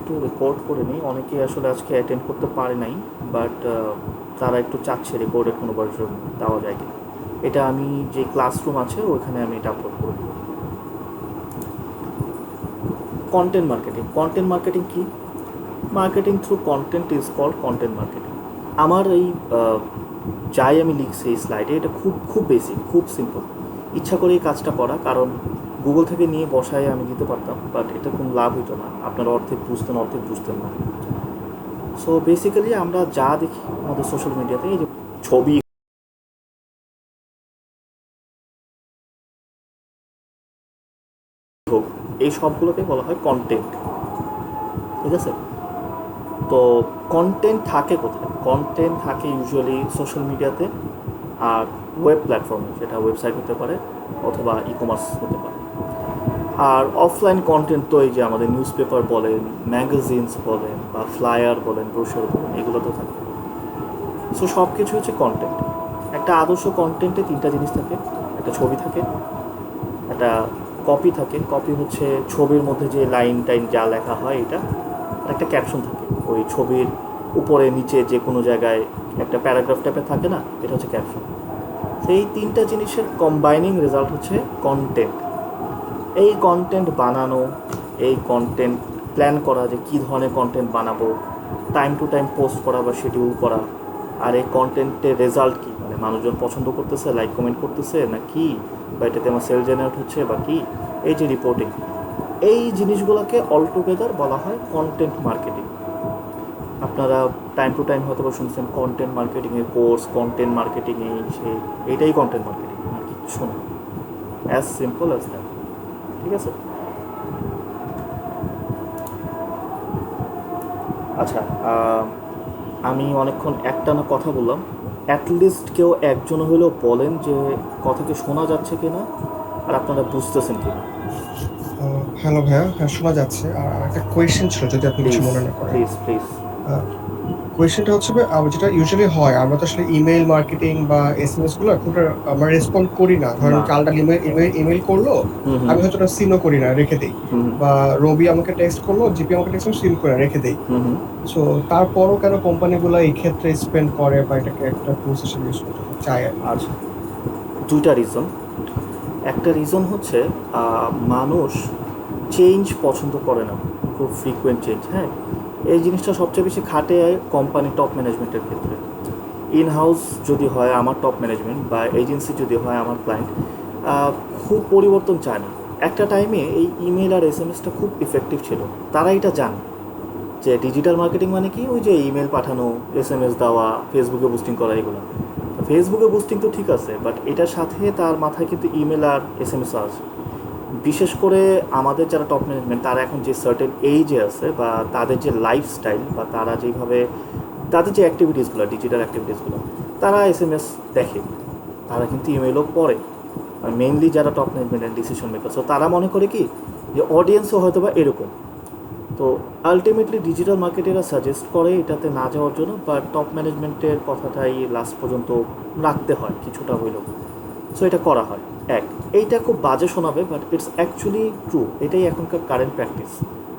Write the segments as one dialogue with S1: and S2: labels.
S1: একটু রেকর্ড করে নিই। অনেকে আসলে আজকে অ্যাটেন্ড করতে পারে নাই, বাট তারা একটু চাচ্ছে রেকর্ডের কোনো ভার্সন দেওয়া যায় কিনা। এটা আমি যে ক্লাসরুম আছে ওইখানে আমি এটা আপলোড করে দেবো। কন্টেন্ট মার্কেটিং কি? Marketing through content is called content marketing. আমার এই যাই আমি লিখছি এই স্লাইডে, এটা খুব খুব বেসিক, খুব সিম্পল। ইচ্ছা করে এই কাজটা করা, কারণ গুগল থেকে নিয়ে বসায় আমি দিতে পারতাম, বাট এটা কোনো লাভ হতো না। আপনারা অর্ধেক বুঝতেন না। সো বেসিক্যালি আমরা যা দেখি আমাদের সোশ্যাল মিডিয়াতে, এই যে ছবি হোক, এই সবগুলোকে বলা হয় কন্টেন্ট। ঠিক আছে? তো কন্টেন্ট থাকে কোথায়? কন্টেন্ট থাকে ইউজুয়ালি সোশ্যাল মিডিয়াতে আর ওয়েব প্ল্যাটফর্মে, সেটা ওয়েবসাইট হতে পারে অথবা ই কমার্স হতে পারে। আর অফলাইন কন্টেন্ট তো এই যে আমাদের নিউজ পেপার বলেন, ম্যাগাজিনস বলেন, বা ফ্লায়ার বলেন, ব্রোশার বলেন, এগুলো তো থাকে। সো সব কিছু হচ্ছে কন্টেন্ট। একটা আদর্শ কন্টেন্টে তিনটা জিনিস থাকে: একটা ছবি থাকে, একটা কপি থাকে, কপি হচ্ছে ছবির মধ্যে যে লাইন টাইন যা লেখা হয় এটা, আর একটা ক্যাপশন থাকে ওই ছবির উপরে নিচে যে কোনো জায়গায় একটা প্যারাগ্রাফ টাইপের থাকে না, এটা হচ্ছে ক্যাপশন। সেই তিনটা জিনিসের কম্বাইনিং রেজাল্ট হচ্ছে কন্টেন্ট। এই কন্টেন্ট বানানো, এই কন্টেন্ট প্ল্যান করা যে কী ধরনের কন্টেন্ট বানাবো, টাইম টু টাইম পোস্ট করা বা শিডিউল করা, আর এই কন্টেন্টের রেজাল্ট কী, মানে মানুষজন পছন্দ করতেছে, লাইক কমেন্ট করতেছে না কি, বা এটাতে আমার সেল জেনারেট হচ্ছে বা কি, এই যে রিপোর্টিং, এই জিনিসগুলোকে অল টুগেদার বলা হয় কন্টেন্ট মার্কেটিং। আপনারা টাইম টু টাইম হয়তো বা শুনছেন কন্টেন্ট মার্কেটিংয়ের কোর্স, কন্টেন্ট মার্কেটিংয়ে সে, এইটাই কন্টেন্ট মার্কেটিং, আর কিচ্ছু না। As simple as that. ঠিক আছে? আচ্ছা, আমি অনেকক্ষণ একটানা কথা বললাম। অ্যাটলিস্ট কেউ একজন হলেও বলেন যে কথাকে শোনা যাচ্ছে কিনা আর আপনারা বুঝতেছেন কিনা।
S2: হ্যালো ভাইয়া, হ্যাঁ শোনা যাচ্ছে। আর আমার একটা কোয়েশ্চেন ছিল, যদি আপনি কিছু
S1: প্লিজ
S2: মনে না করেন।
S1: Please please.
S2: কোয়েশ্চেনটা হচ্ছে ভাই, যেটা ইউজুয়ালি হয়, আমরা তো আসলে ইমেল মার্কেটিং বা এসএমএস গুলো খুব আমরা রেসপন্ড করি না। ধরেন
S1: না।
S2: চালটা ইমেল করলো,
S1: হুম হুম
S2: আমি হয়তো ওটা সিনও করি না, রেখে দেই।
S1: হুম
S2: বা রবি আমাকে টেক্সট করলো, জিপি আমাকে টেক্সট করলো, সিন করে রেখে দেই।
S1: হুম হুম।
S2: সো তারপরও কেন কোম্পানিগুলো এই ক্ষেত্রে স্পেন্ড করে বা এটাকে একটা টুলস হিসেবে ইউজ করতে চায় আর কি?
S1: আচ্ছা, দুইটা রিজন। একটা রিজন হচ্ছে মানুষ চেঞ্জ পছন্দ করে না, খুব ফ্রিকুয়েন্ট চেঞ্জ। হ্যাঁ, এই জিনিসটা সবচেয়ে বেশি খাটে কোম্পানি টপ ম্যানেজমেন্টের ক্ষেত্রে। ইন হাউস যদি হয় আমার টপ ম্যানেজমেন্ট, বা এজেন্সি যদি হয় আমার ক্লায়েন্ট, খুব পরিবর্তন চায় না। একটা টাইমে এই ইমেল আর এসএমএসটা খুব ইফেক্টিভ ছিল, তারা এটা জানে যে ডিজিটাল মার্কেটিং মানে কি, ওই যে ইমেল পাঠানো, এসএমএস দেওয়া, ফেসবুকে বুস্টিং করা, এগুলো। ফেসবুকে বুস্টিং তো ঠিক আছে, বাট এটার সাথে তার মাথায় কিন্তু ইমেল আর এসএমএস আছে। বিশেষ করে আমাদের যারা টপ ম্যানেজমেন্ট, তারা এখন যে সার্টেন এইজে আছে, বা তাদের যে লাইফস্টাইল, বা তারা যেভাবে তাদের যে অ্যাক্টিভিটিসগুলো, ডিজিটাল অ্যাক্টিভিটিসগুলো, তারা এসএমএস দেখে, তারা কিন্তু ইমেলও পড়ে। আর মেইনলি যারা top management decision maker, so তারা মনে করে কি যে অডিয়েন্সও হয়তো বা এরকম। তো আলটিমেটলি ডিজিটাল মার্কেটেরা সাজেস্ট করে এটাতে না যাওয়ার জন্য, বাট টপ ম্যানেজমেন্টের কথাটাই লাস্ট পর্যন্ত রাখতে হয় কিছুটা হইলেও। সো এটা করা হয়। এক, এইটা খুব বাজে শোনাবে, বাট ইটস অ্যাকচুয়ালি ট্রু। এটাই এখনকার কারেন্ট প্র্যাকটিস।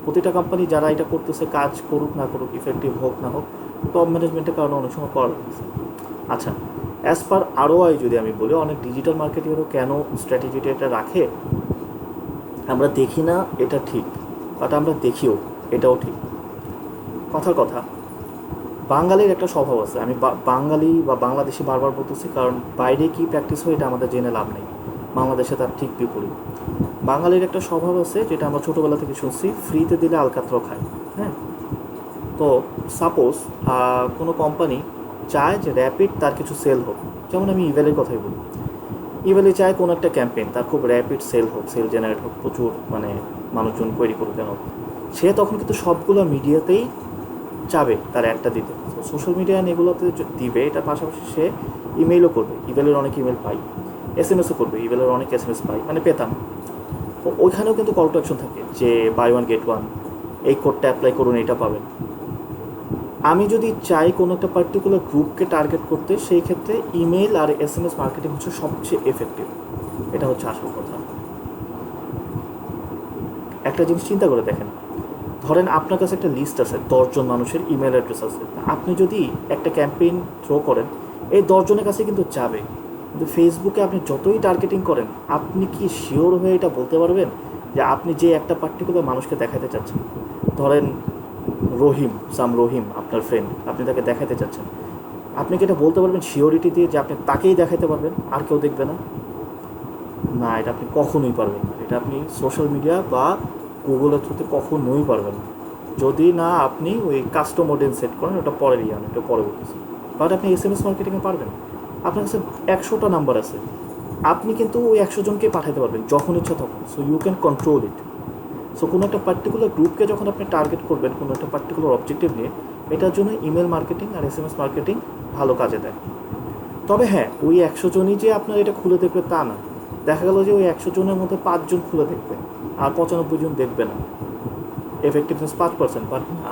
S1: প্রতিটা কোম্পানি যারা এটা করতেছে, কাজ করুক না করুক, ইফেক্টিভ হোক না হোক, টপ ম্যানেজমেন্টের কারণে অনেক সময় করা লাগতেছে। আচ্ছা, অ্যাজ পার আরওআই যদি আমি বলি, অনেক ডিজিটাল মার্কেটিংয়েরও কেন স্ট্র্যাটেজিটা এটা রাখে, আমরা দেখি না এটা ঠিক, বাট আমরা দেখিও এটাও ঠিক। কথার কথা, বাঙালির একটা স্বভাব আছে, আমি বাঙালি বা বাংলাদেশি বারবার বলতেছি, কারণ বাইরে কী প্র্যাকটিস হয় এটা আমাদের জেনে লাভ নেই। বাংলাদেশে তার ঠিক বিপরীত। বাঙালির একটা স্বভাব আছে, যেটা আমরা ছোটোবেলা থেকে শুনছি, ফ্রিতে দিলে আলকাত্র খায়। হ্যাঁ, তো সাপোজ কোনো কোম্পানি চায় যে র্যাপিড তার কিছু সেল হোক, যেমন আমি ইভেলের কথাই বলি। ইভেলে চায় কোনো একটা ক্যাম্পেইন তার খুব র্যাপিড সেল হোক, সেল জেনারেট হোক, প্রচুর মানে মানুষজন কোয়েরি করুক কেন, সে তখন কিন্তু সবগুলো মিডিয়াতেই চাবে তার অ্যাডটা দিতে। সোশ্যাল মিডিয়া এগুলোতে দিবে, এটার পাশাপাশি সে ইমেইলও করবে। ইমেলের অনেক ইমেল পাই, এসএমএসও করবে, ইমেলের অনেক এসএমএস পাই, মানে পেতাম। তো ওইখানেও কিন্তু কল টু অ্যাকশন থাকে যে বাই ওয়ান গেট ওয়ান, এই কোডটা অ্যাপ্লাই করুন, এটা পাবেন। আমি যদি চাই কোনো একটা পার্টিকুলার গ্রুপকে টার্গেট করতে, সেই ক্ষেত্রে ইমেল আর এসএমএস মার্কেটিং হচ্ছে সবচেয়ে এফেক্টিভ। এটা হচ্ছে আসল কথা। একটা জিনিস চিন্তা করে দেখেন, ধরেন আপনার কাছে একটা লিস্ট আছে 10জন মানুষের ইমেল অ্যাড্রেস আছে, আপনি যদি একটা ক্যাম্পেইন থ্রো করেন এই 10জনের কাছে কিন্তু যাবে, কিন্তু ফেসবুকে আপনি যতই টার্গেটিং করেন আপনি কি শিওর হয়ে এটা বলতে পারবেন যে আপনি যে একটা পার্টিকুলার মানুষকে দেখাতে চাচ্ছেন, ধরেন রহিম আপনার ফ্রেন্ড, আপনি তাকে দেখাতে চাচ্ছেন, আপনি কি এটা বলতে পারবেন শিওরিটি দিয়ে যে আপনি তাকেই দেখাতে পারবেন আর কেউ দেখবে না? না, এটা আপনি কখনোই পারবেন না। এটা আপনি সোশ্যাল মিডিয়া বা গুগলের থ্রুতে কখনোই পারবেন না, যদি না আপনি ওই কাস্টম অডিয়েন্স সেট করেন, ওটা পরের এটা পরে বলতেছি। বাট আপনি SMS মার্কেটিংয়ে পারবেন। আপনার কাছে 100টা নাম্বার আছে, আপনি কিন্তু ওই 100জনকে পাঠাতে পারবেন যখন ইচ্ছা তখন। So you can control it. So কোনো একটা পার্টিকুলার গ্রুপকে যখন আপনি টার্গেট করবেন কোনো একটা পার্টিকুলার অবজেক্টিভ নিয়ে, এটার জন্য ইমেল মার্কেটিং আর SMS মার্কেটিং ভালো কাজে দেয়। তবে হ্যাঁ, ওই 100জনই যে আপনার এটা খুলে দেখবে তা না। দেখা গেল যে ওই 100জনের মধ্যে 5জন খুলে দেখবে আর 95জন দেখবে না, এফেক্টিভনেস 5%। বাট না,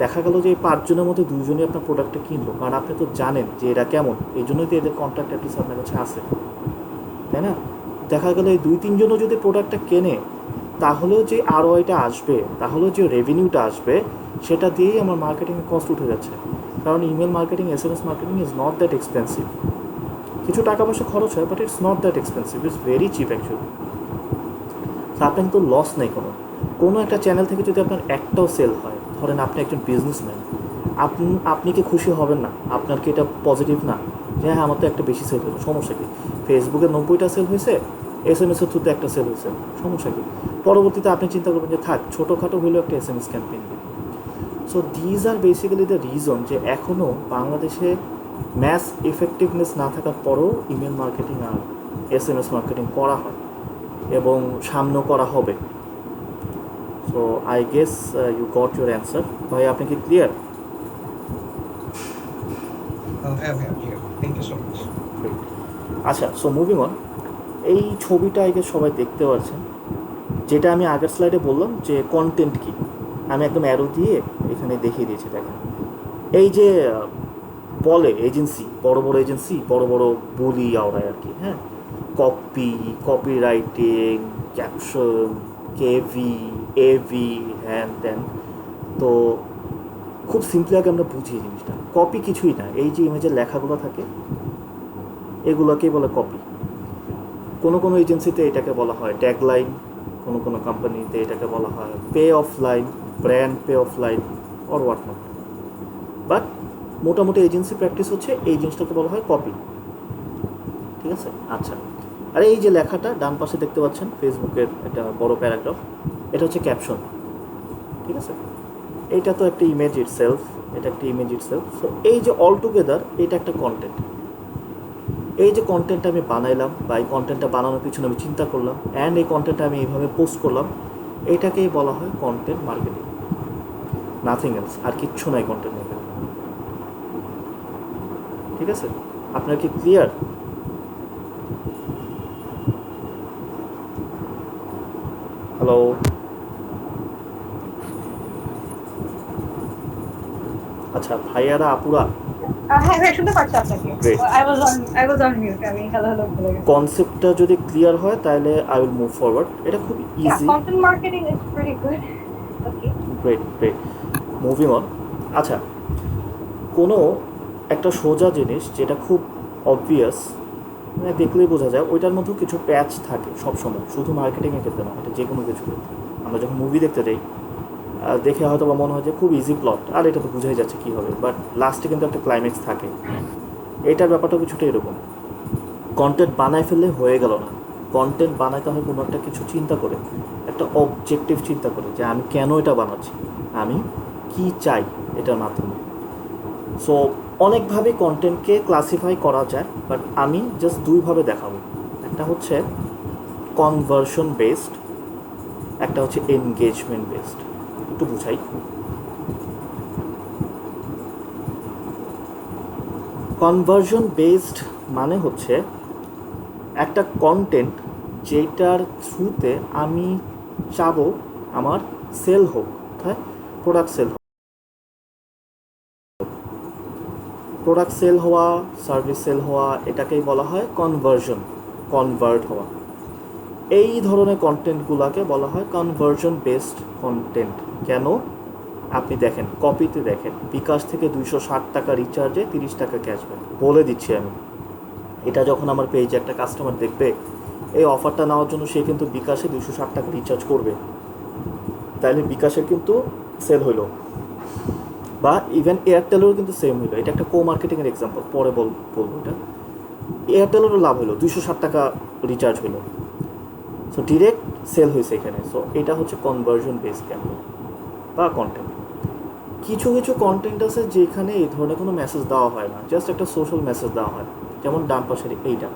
S1: দেখা গেল যে এই 5জনের মধ্যে 2জনই আপনার প্রোডাক্টটা কিনলো, কারণ আপনি তো জানেন যে এরা কেমন, এই জন্যই তো এদের কন্ট্যাক্ট অ্যাড্রেস আপনার কাছে আসে, তাই না? দেখা গেল এই 2-3জনও যদি প্রোডাক্টটা কেনে, তাহলেও যে ROI-টা আসবে, তাহলেও যে রেভিনিউটা আসবে, সেটা দিয়েই আমার মার্কেটিংয়ের কস্ট উঠে যাচ্ছে। কারণ email marketing, SMS marketing is not that expensive. কিছু টাকা পয়সা খরচ হয়, but it's not that expensive, it's very chip actually. আপনার কিন্তু লস নেই কোনো একটা চ্যানেল থেকে যদি আপনার একটাও সেল হয়, ধরেন আপনি একজন বিজনেসম্যান, আপনি কি খুশি হবেন না? আপনার কি এটা পজিটিভ না যে হ্যাঁ আমার তো একটা বেশি সেল হলো, সমস্যা কি? ফেসবুকে 90টা সেল হয়েছে, SMS-এর থ্রুতে একটা সেল হয়েছে, সমস্যা কি? পরবর্তীতে আপনি চিন্তা করবেন যে থাক ছোটোখাটো হলেও একটা SMS ক্যাম্পেইন দিই। So these are basically the reason যে এখনও বাংলাদেশে ম্যাস এফেক্টিভনেস না থাকার পরও ইমেল মার্কেটিং আর SMS মার্কেটিং করা হয় এবং সামনেও করা হবে। So I guess you got your answer. ভাই আপনি কি ক্লিয়ার?
S2: হ্যাঁ ভাইয়া, clear. Thank you so much.
S1: আচ্ছা, সো মুভিং অন। এই ছবিটা আই গেস সবাই দেখতে পাচ্ছেন, যেটা আমি আগের স্লাইডে বললাম যে কন্টেন্ট কি, আমি একদম অ্যারো দিয়ে এখানে দেখিয়ে দিয়েছি। দেখেন এই যে বলে এজেন্সি, বড় বড় এজেন্সি, বড় বড় বলি আওড়ায় আর কি, হ্যাঁ, copy writing, caption, KV, AV, হ্যান ত্যান। তো খুব সিম্পলি আগে আমরা বুঝি জিনিসটা, কপি কিছুই না, এই যে ইমেজের লেখাগুলো থাকে এগুলোকেই বলে কপি। কোনো এজেন্সিতে এটাকে বলা হয় ট্যাগলাইন, কোনো কোম্পানিতে এটাকে বলা হয় pay off line, brand pay off line or what not. But মোটামুটি এজেন্সি প্র্যাকটিস হচ্ছে এই জিনিসটাকে বলা হয় কপি, ঠিক আছে? আচ্ছা, আর এই যে লেখাটা ডান পাশে দেখতে পাচ্ছেন ফেসবুকের একটা বড় প্যারাগ্রাফ, এটা হচ্ছে ক্যাপশন, ঠিক আছে? এইটা তো একটা ইমেজ ইটসেলফ, এটা একটা ইমেজ ইটসেলফ। সো এই যে অল টুগেদার এটা একটা কন্টেন্ট। এই যে কন্টেন্টটা আমি বানাইলাম বা এই কন্টেন্টটা বানানোর পিছনে আমি চিন্তা করলাম অ্যান্ড এই কন্টেন্টটা আমি এইভাবে পোস্ট করলাম, এটাকেই বলা হয় কন্টেন্ট মার্কেটিং, নাথিং এলস। আর কিচ্ছু নাই কন্টেন্ট মার্কেটিং, ঠিক আছে? আপনার কি ক্লিয়ার? হ্যালো, আচ্ছা ভাইয়ারা আপুরা,
S3: হ্যাঁ হ্যাঁ শুনতে পাচ্ছি আপনাকে।
S1: Great.
S3: I was on mute. আমি হ্যালো হ্যালো বলে গেছি।
S1: কনসেপ্টটা যদি ক্লিয়ার হয় তাহলে আই উইল মুভ ফরওয়ার্ড। এটা খুব
S3: Yeah,
S1: easy.
S3: content marketing is pretty good. Okay.
S1: Great, moving on. আচ্ছা, কোনো একটা সোজা জিনিস যেটা খুব অবভিয়াস, মানে দেখলেই বোঝা যায়, ওইটার মধ্যেও কিছু প্যাচ থাকে সবসময়, শুধু মার্কেটিংয়ের ক্ষেত্রে না, এটা যে কোনো কিছু ক্ষেত্রে। আমরা যখন মুভি দেখতে যাই, দেখে হয়তো বা মনে হয় যে খুব ইজি প্লট, আর এটা তো বোঝাই যাচ্ছে কী হবে, বাট লাস্টে কিন্তু একটা ক্লাইম্যাক্স থাকে। এইটার ব্যাপারটা কিছুটা এরকম, কন্টেন্ট বানায় ফেললে হয়ে গেল না, কন্টেন্ট বানাইতে হয় কোনো একটা কিছু চিন্তা করে, একটা অবজেক্টিভ চিন্তা করে যে আমি কেন এটা বানাচ্ছি, আমি কি চাই এটার মাধ্যমে। সো অনেকভাবে কন্টেন্টকে ক্লাসিফাই করা যায়, বাট আমি জাস্ট দুইভাবে দেখাবো। একটা হচ্ছে কনভার্সন বেসড, একটা হচ্ছে এনগেজমেন্ট বেসড। একটু বুঝাই। কনভার্সন বেসড মানে হচ্ছে একটা কন্টেন্ট যেটার থ্রুতে আমি চাবো আমার সেল হোক, অর্থাৎ প্রোডাক্ট সেল হোক, প্রোডাক্ট সেল হওয়া, সার্ভিস সেল হওয়া, এটাকেই বলা হয় কনভার্সন, কনভার্ট হওয়া। এই ধরনের কন্টেন্টগুলোকে বলা হয় কনভার্জন বেসড কন্টেন্ট। কেন? আপনি দেখেন, কপিতে দেখেন, বিকাশ থেকে 260 টাকা রিচার্জে 30 টাকা ক্যাশব্যাক। বলে দিচ্ছি আমি, এটা যখন আমার পেজে একটা কাস্টমার দেখবে, এই অফারটা নেওয়ার জন্য সে কিন্তু বিকাশে 260 টাকা রিচার্জ করবে, তাইলে বিকাশের কিন্তু সেল হইলো। বা ইভেন এয়ারটেলেরও কিন্তু সেম হইলো। এটা একটা মার্কেটিংয়ের এক্সাম্পল, পরে বলবো এটা। এয়ারটেলেরও লাভ হলো, 260 টাকা রিচার্জ হলো, সো ডিরেক্ট সেল হয়েছে এখানে। সো এটা হচ্ছে কনভার্জন বেসড ক্যাম্পেইন বা কন্টেন্ট। কিছু কিছু কন্টেন্ট আছে যেখানে এই ধরনের কোনো মেসেজ দেওয়া হয় না, জাস্ট একটা সোশ্যাল মেসেজ দেওয়া হয়। যেমন ডান পাশের এইটা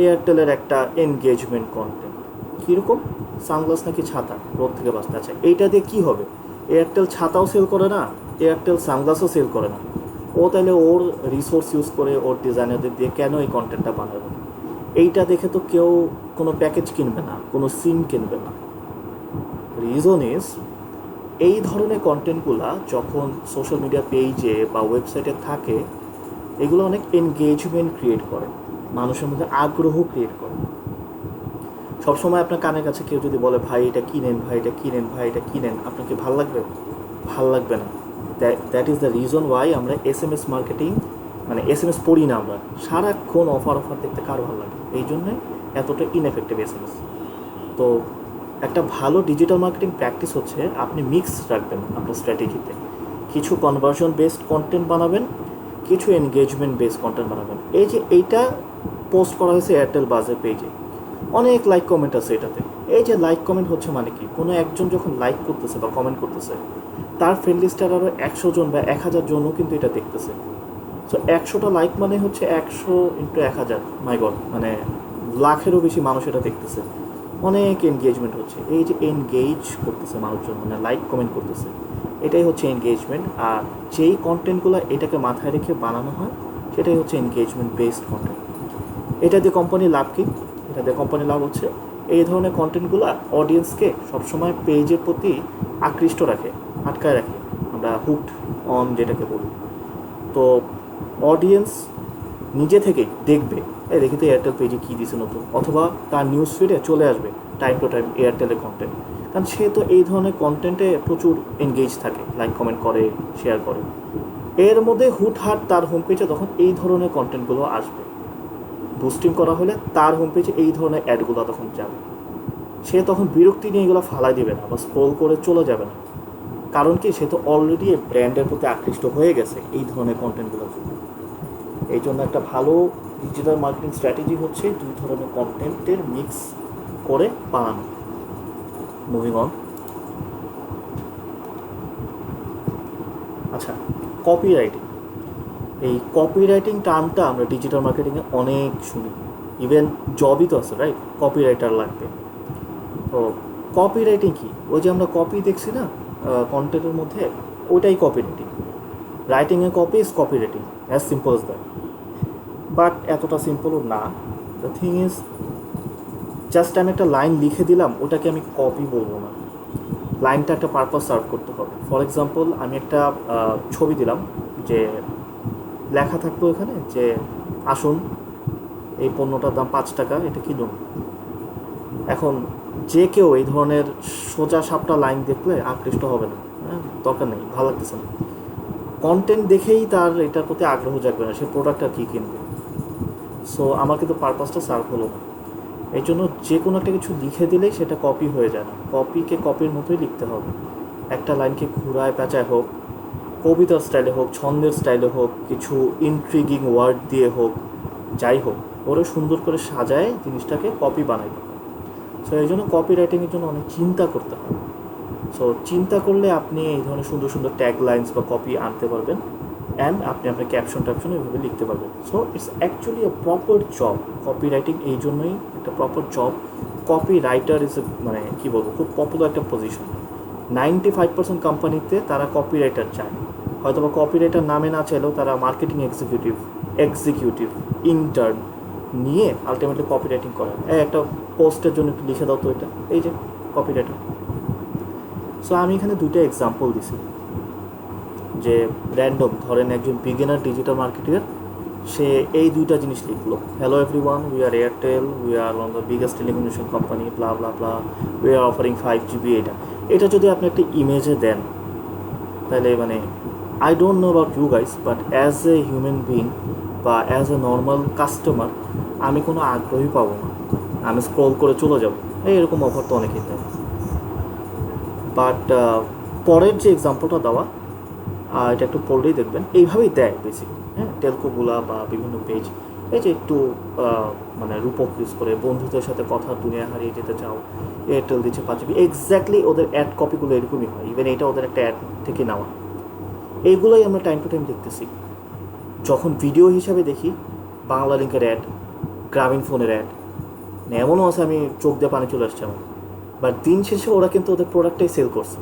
S1: এয়ারটেলের একটা এনগেজমেন্ট কন্টেন্ট। কীরকম? সানগ্লাস নাকি ছাতা, রোদ থেকে বাঁচতে। আচ্ছা, এইটা দিয়ে কী হবে? এয়ারটেল ছাতাও সেল করে না, এয়ারটেল সানগ্লাসও সেল করে না। ও তাহলে ওর রিসোর্স ইউজ করে ওর ডিজাইনারদের দিয়ে কেন এই কন্টেন্টটা বানাবে? এইটা দেখে তো কেউ কোনো প্যাকেজ কিনবে না, কোনো সিম কিনবে না। রিজন ইজ, এই ধরনের কন্টেন্টগুলা যখন সোশ্যাল মিডিয়া পেজে বা ওয়েবসাইটে থাকে, এগুলো অনেক এনগেজমেন্ট ক্রিয়েট করে, মানুষের মধ্যে আগ্রহ ক্রিয়েট করে। সবসময় আপনার কানের কাছে কেউ যদি বলে ভাই এটা কিনেন, ভাই এটা কিনেন, ভাই এটা কিনেন, আপনাকে ভাল লাগবে? ভাল লাগবে না। That is the reason why আমরা SMS মার্কেটিং, মানে SMS পড়ি না আমরা। সারাক্ষণ অফার দেখতে কার ভালো লাগে? এই জন্যে এতটা ইনএফেক্টিভ SMS। তো একটা ভালো ডিজিটাল মার্কেটিং প্র্যাকটিস হচ্ছে আপনি মিক্স রাখবেন আপনার স্ট্র্যাটেজিতে। কিছু কনভার্সন বেসড কন্টেন্ট বানাবেন, কিছু এনগেজমেন্ট বেসড কন্টেন্ট বানাবেন। এই যে এইটা পোস্ট করা হয়েছে এয়ারটেল বাজের পেজে, অনেক লাইক কমেন্ট আছে এটাতে। এই যে লাইক কমেন্ট হচ্ছে মানে কি? কোনো একজন যখন লাইক করতেছে বা কমেন্ট করতেছে, তার ফ্রেন্ড লিস্টের আরও 100 জন বা 1000 জনও কিন্তু এটা দেখতেছে। সো 100টা লাইক মানে হচ্ছে 100 ইন্টু 1000, মাই গড, মানে লাখেরও বেশি মানুষ এটা দেখতেছে। অনেক এনগেজমেন্ট হচ্ছে। এই যে এনগেজ করতেছে মানুষজন, মানে লাইক কমেন্ট করতেছে, এটাই হচ্ছে এনগেজমেন্ট। আর যেই কন্টেন্টগুলো এটাকে মাথায় রেখে বানানো হয়, সেটাই হচ্ছে এনগেজমেন্ট বেসড কন্টেন্ট। এটা দিয়ে কোম্পানির লাভ কী? এটা দিয়ে কোম্পানির লাভ হচ্ছে এই ধরনের কন্টেন্টগুলো অডিয়েন্সকে সবসময় পেজের প্রতি আকৃষ্ট রাখে, আটকায় রাখে। আমরা হুকড অন যেটাকে বলি। তো অডিয়েন্স নিজে থেকেই দেখবে, এই দেখি তো এয়ারটেল পেজে কী দিছে নতুন, অথবা তার নিউজ ফিডে চলে আসবে টাইম টু টাইম এয়ারটেলের কন্টেন্ট। কারণ সে তো এই ধরনের কন্টেন্টে প্রচুর এনগেজ থাকে, লাইক কমেন্ট করে, শেয়ার করে। এর মধ্যে হুটহাট তার হোম পেজে তখন এই ধরনের কন্টেন্টগুলো আসবে। বুস্টিং করা হলে তার হোম পেজে এই ধরনের অ্যাডগুলো তখন যাবে। সে তখন বিরক্তি নিয়ে এগুলো ফালাই দেবে না বা স্ক্রোল করে চলে যাবে না। কারণ কি? সে তো অলরেডি ব্র্যান্ডের প্রতি আকৃষ্ট হয়ে গেছে এই ধরনের কন্টেন্টগুলোর জন্য। এই জন্য একটা ভালো ডিজিটাল মার্কেটিং স্ট্র্যাটেজি হচ্ছে দুই ধরনের কন্টেন্টের মিক্স করে বানানো। Moving on. আচ্ছা, কপিরাইটিং। এই কপিরাইটিং টার্মটা আমরা ডিজিটাল মার্কেটিংয়ে অনেক শুনি। ইভেন জবই তো আছে, রাইট? কপিরাইটার লাগবে। তো কপিরাইটিং কি? ওই যে আমরা কপি দেখছি না কন্টেন্টের মধ্যে, ওইটাই কপিরাইটিং। রাইটিংয়ে copy is copywriting, as simple as that. But এতটা সিম্পলও না। দ্য থিং ইজ, জাস্ট আমি একটা লাইন লিখে দিলাম, ওটাকে আমি কপি বলবো না। লাইনটা একটা পারপাস সার্ভ করতে হবে। ফর এক্সাম্পল, আমি একটা ছবি দিলাম, যে লেখা থাকলো এখানে যে আসুন এই পণ্যটার দাম 5 টাকা, এটা কিনুন। এখন যে কেউ এই ধরনের সোজা সাপটা লাইন দেখলে আকৃষ্ট হবে না, হ্যাঁ, দরকার নেই, ভালো লাগতেছে না। কন্টেন্ট দেখেই তার এটার প্রতি আগ্রহ জাগবে না, সে প্রোডাক্টটা কী কিনবে। সো আমার কিন্তু পারপাসটা সার্ভ হলো না। এই জন্য যে কোনো একটা কিছু লিখে দিলেই সেটা কপি হয়ে যায় না। কপিকে কপির মতোই লিখতে হবে। একটা লাইনকে ঘুরায় পেঁচায় হোক, কবিতার স্টাইলে হোক, ছন্দের স্টাইলে হোক, কিছু ইন্ট্রিগিং ওয়ার্ড দিয়ে হোক, যাই হোক, ওরা সুন্দর করে সাজায় জিনিসটাকে কপি বানাই দেবে। সো এই জন্য কপি রাইটিংয়ের জন্য অনেক চিন্তা করতে হবে। সো চিন্তা করলে আপনি এই ধরনের সুন্দর সুন্দর ট্যাগ লাইন্স বা কপি আনতে পারবেন, অ্যান্ড আপনি আপনার ক্যাপশন এভাবে লিখতে পারবেন। So it's actually a proper job. Copy writing এই জন্যই একটা proper job. Copy writer is মানে কী বলবো, খুব পপুলার একটা পজিশন। 95% কোম্পানিতে তারা কপি রাইটার চায়। হয়তো বা কপি রাইটার নামে না চাইলেও তারা মার্কেটিং এক্সিকিউটিভ ইন্টার্ন নিয়ে আলটিমেটলি কপি রাইটিং করে। একটা পোস্টের জন্য একটু লিখে দাও তো এটা, এই যে কপি রাইটার। সো আমি এখানে দুইটা এক্সাম্পল দিছি, যে র্যান্ডম, ধরেন একজন বিগিনার ডিজিটাল মার্কেটিংয়ের, সে এই দুইটা জিনিস লিখলো, hello everyone, we are Airtel, we are one the biggest telecommunication company, blah blah blah, we are offering 5 GB। এটা যদি আপনি একটা ইমেজে দেন, তাহলে মানে I don't know about you guys, but as a human being বা অ্যাজ এ নর্মাল কাস্টমার আমি কোনো আগ্রহী পাবো না, আমি স্ক্রল করে চলে যাব। এরকম অফার তো অনেকেই দেয়। বাট পরের যে এক্সাম্পলটা দেওয়া, এটা একটু পড়লেই দেখবেন এইভাবেই দেয় বেসিক্যালি। হ্যাঁ, টেলকোগুলা বা বিভিন্ন পেজ, এই যে একটু মানে রূপক ইউজ করে বন্ধুদের সাথে কথা দুনিয়া হারিয়ে যেতে চাও, এয়ারটেল দিচ্ছে 5 GB। এক্স্যাক্টলি ওদের অ্যাড কপিগুলো এরকমই হয়, ইভেন এটা ওদের একটা অ্যাড থেকে নেওয়া। এইগুলোই আমরা টাইম টু টাইম দেখতেছি। যখন ভিডিও হিসাবে দেখি বাংলা লিঙ্কের অ্যাড, গ্রামীণ ফোনের অ্যাড, এমনও আছে আমি চোখ দিয়ে পানি চলে আসছে আমার। বাট দিন শেষে ওরা কিন্তু ওদের প্রোডাক্টটাই সেল করছে।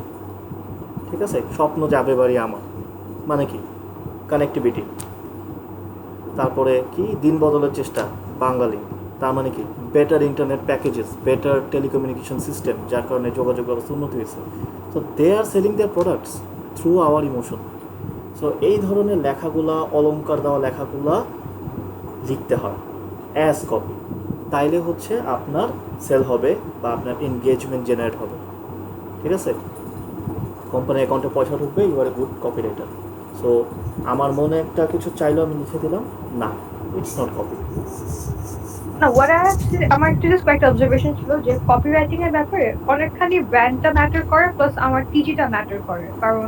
S1: ঠিক আছে, স্বপ্ন যাবে বাড়ি আমার মানে কি কানেক্টিভিটি, তারপরে কি দিন বদলের চেষ্টা বাঙালি, তার মানে কি better internet packages, better telecommunication system, যার কারণে যোগাযোগ ব্যবস্থা উন্নতি হয়েছে। So they are selling their products through our emotion. সো এই ধরনের লেখাগুলা, অলংকার দেওয়া লেখাগুলা লিখতে হয় অ্যাজ কপি, তাইলে হচ্ছে আপনার সেল হবে বা আপনার এনগেজমেন্ট জেনারেট হবে। ঠিক আছে, কোম্পানির অ্যাকাউন্টে পয়সা ঢুকবে, you are a good copy writer. So আমার মনে একটা কিছু চাইলেও আমি লিখে দিলাম, না, ইটস নট কপি।
S3: না, আমার একটু জাস্ট কয়েকটা অবজারভেশন ছিল যে কপিরাইটিং এর ব্যাপারে অনেকখানি ব্র্যান্ডটা ম্যাটার করে, প্লাস আমার টিজিটা ম্যাটার করে। কারণ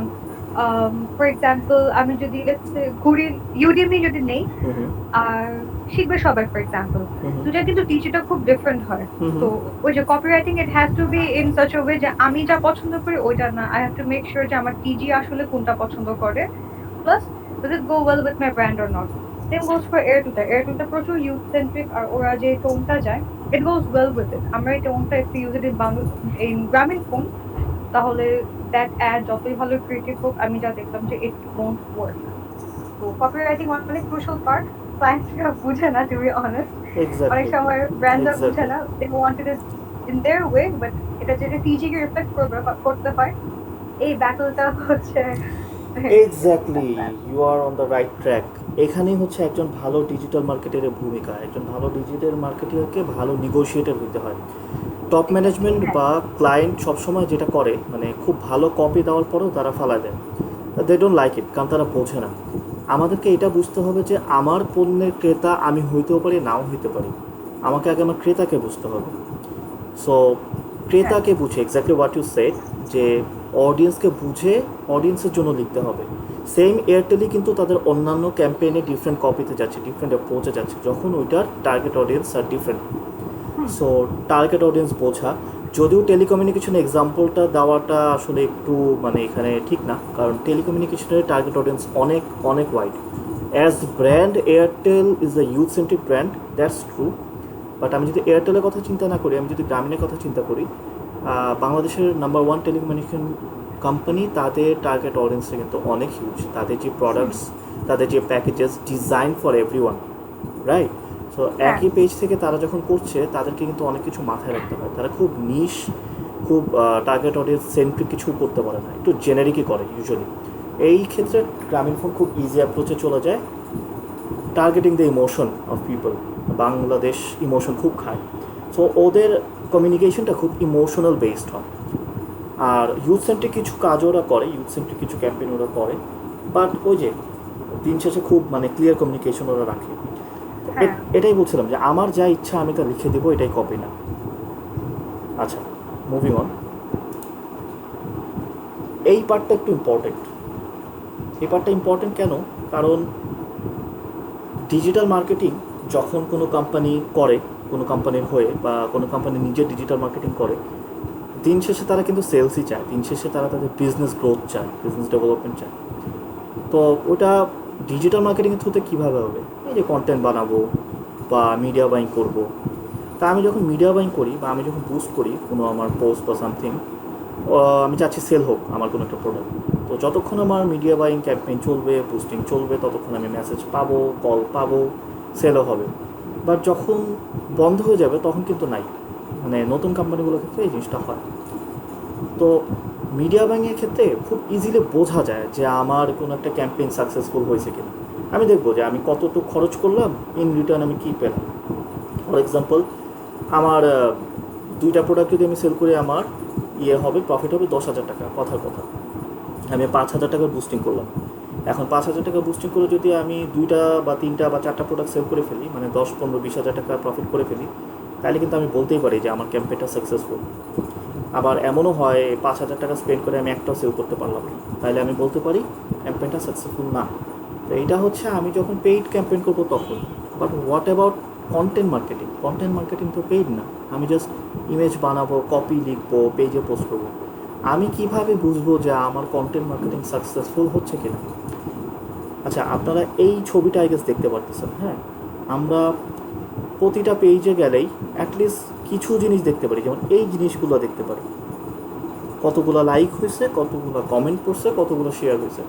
S3: ফর এক্সাম্পল আমি যদি ঘুরি ইউডিমি যদি নেই আর শিখবে সবাই ফর এক্সাম্পল, দুটা কিন্তু টিচিটা খুব ডিফারেন্ট হয়। তো ওই যে copywriting it has to be in such a way যে আমি যা পছন্দ করি ওইটা না, I have to make sure যে আমার টিজি আসলে কোনটা পছন্দ করে, plus does it go well with my brand or not. Same goes for Airtel প্রচুর ইউথ সেন্ট্রিক, আর ওরা যে টোনটা যায় it goes well with it. আমরা এই টোনটা একটু ইউজ ইট ইন গ্রামীণ ফোন, তাহলে দ্যাট অ্যাড যতই ভালো ক্রিয়েটিভ হোক আমি যা দেখলাম যে ইট ওয়ন্ট ওয়ার্ক। তো কপিরাইটিং অনেক ক্রুশাল পার্ট, ক্লায়েন্টরা বুঝে না, টু বি অনেস্ট। অনেক সময় ব্র্যান্ডরা বুঝে না, they wanted it in their way, but এটা যেটা টিজিকে রিফ্লেক্ট করতে হয়, এই ব্যাটলটা হচ্ছে
S1: exactly, you are on the right track. এখানেই হচ্ছে একজন ভালো ডিজিটাল মার্কেটারের ভূমিকা। একজন ভালো ডিজিটাল মার্কেটারকে ভালো নেগোশিয়েটর হতে হয়। টপ ম্যানেজমেন্ট বা ক্লায়েন্ট সবসময় যেটা করে, মানে খুব ভালো কপি দেওয়ার পরেও তারা ফালায় দেয়, দে ডোন্ট লাইক ইট, কারণ তারা বোঝে না। আমাদেরকে এটা বুঝতে হবে যে আমার পণ্যের ক্রেতা আমি হইতেও পারি, নাও হইতে পারি। আমাকে আগে আমার ক্রেতাকে বুঝতে হবে। সো ক্রেতাকে বুঝে, এক্স্যাক্টলি হোয়াট ইউ সেড, যে অডিয়েন্সকে বুঝে অডিয়েন্সের জন্য লিখতে হবে। সেম এয়ারটেলই কিন্তু তাদের অন্যান্য ক্যাম্পেইনে ডিফারেন্ট কপিতে যাচ্ছে, ডিফারেন্ট অ্যাপ্রোচে যাচ্ছে, যখন ওইটার টার্গেট অডিয়েন্স আর ডিফারেন্ট। সো টার্গেট অডিয়েন্স বোঝা, যদিও টেলিকমিউনিকেশন এক্সাম্পলটা দেওয়াটা আসলে একটু মানে এখানে ঠিক না, কারণ টেলিকমিউনিকেশনের টার্গেট অডিয়েন্স অনেক অনেক wide. As brand Airtel is a youth centric brand, that's true. But আমি যদি এয়ারটেলের কথা চিন্তা না করি, আমি যদি গ্রামীণের কথা চিন্তা করি, বাংলাদেশের নাম্বার 1 টেলিকমিউনিকেশন কোম্পানি, তাদের টার্গেট অডিয়েন্সটা কিন্তু অনেক হিউজ। তাদের যে প্রোডাক্টস, তাদের যে packages design for everyone, right? So একই পেজ থেকে তারা যখন করছে, তাদেরকে কিন্তু অনেক কিছু মাথায় রাখতে হয়। তারা খুব নিশ, খুব টার্গেট অডিয়েন্স সেন্ট্রিক কিছু করতে পারে না, একটু জেনারিকই করে ইউজুয়ালি। এই ক্ষেত্রে গ্রামীণ ফোন খুব ইজি অ্যাপ্রোচে চলে যায়, targeting the emotion of people. Bangladesh emotion খুব খায়, সো ওদের কমিউনিকেশনটা খুব ইমোশনাল বেসড হয়। আর ইউথ সেন্ট্রিক কিছু কাজ ওরা করে, ইউথ সেন্ট্রিক কিছু ক্যাম্পেইন ওরা করে, বাট ওই যে দিন শেষে খুব মানে ক্লিয়ার কমিউনিকেশন ওরা রাখে। এটাই বলছিলাম যে আমার যা ইচ্ছা আমি তা লিখে দেবো, এটাই কপি না। আচ্ছা, মুভিং অন। এই পার্টটা একটু ইম্পর্টেন্ট। এই পার্টটা ইম্পর্টেন্ট কেন? কারণ ডিজিটাল মার্কেটিং যখন কোনো কোম্পানি করে, কোনো কোম্পানির হয়ে বা কোনো কোম্পানি নিজের ডিজিটাল মার্কেটিং করে, দিন শেষে তারা কিন্তু সেলসই চায়, দিন শেষে তারা তাদের বিজনেস গ্রোথ চায়, বিজনেস ডেভেলপমেন্ট চায়। তো ওটা ডিজিটাল মার্কেটিংয়ের থ্রুতে কীভাবে হবে? এই যে কন্টেন্ট বানাবো বা মিডিয়া বাইং করব। তা আমি যখন মিডিয়া বাইং করি বা আমি যখন বুস্ট করি কোনো আমার পোস্ট বা সামথিং, আমি চাচ্ছি সেল হোক আমার কোনো একটা প্রোডাক্ট। তো যতক্ষণ আমার মিডিয়া বাইং ক্যাম্পেইন চলবে, বুস্টিং চলবে, ততক্ষণ আমি মেসেজ পাবো, কল পাবো, সেলও হবে। বাট যখন বন্ধ হয়ে যাবে তখন কিন্তু নাই। মানে নতুন কোম্পানিগুলোর ক্ষেত্রে এই জিনিসটা হয়। তো মিডিয়া বাইংয়ের ক্ষেত্রে খুব ইজিলি বোঝা যায় যে আমার কোনো একটা ক্যাম্পেইন সাকসেসফুল হয়েছে কিনা। আমি দেখবো যে আমি কতটুকু খরচ করলাম, ইন রিটার্ন আমি কী পেলাম। ফর এক্সাম্পল, আমার দুইটা প্রোডাক্ট যদি আমি সেল করি, আমার হবে প্রফিট হবে 10,000 টাকা, কথার কথা। আমি 5,000 টাকার বুস্টিং করলাম। এখন 5,000 টাকা বুস্টিং করে যদি আমি 2টা বা 3টা বা 4টা প্রোডাক্ট সেল করে ফেলি, মানে 10, 15, 20,000 টাকা প্রফিট করে ফেলি, তাহলে কিন্তু আমি বলতেই পারি যে আমার ক্যাম্পেইনটা সাকসেসফুল। আবার এমনও হয় 5,000 টাকা স্পেন্ড করে আমি একটাও সেল করতে পারলাম না, তাহলে আমি বলতে পারি ক্যাম্পেইনটা সাকসেসফুল না। তো এইটা হচ্ছে আমি যখন পেইড ক্যাম্পেইন করবো তখন। But what about content marketing? Content marketing তো পেইড না। আমি জাস্ট ইমেজ বানাবো, কপি লিখবো, পেজে পোস্ট করবো। আমি কিভাবে বুঝবো যে আমার কন্টেন্ট মার্কেটিং সাকসেসফুল হচ্ছে কিনা? আচ্ছা, আপনারা এই ছবিটা আই গেস দেখতে পারতেছেন। হ্যাঁ, আমরা প্রতিটা পেজে গেলেই অ্যাটলিস্ট কিছু জিনিস দেখতে পারি, যেমন এই জিনিসগুলো দেখতে পারি, কতগুলো লাইক হয়েছে, কতগুলো কমেন্ট করছে, কতগুলো শেয়ার হয়েছে।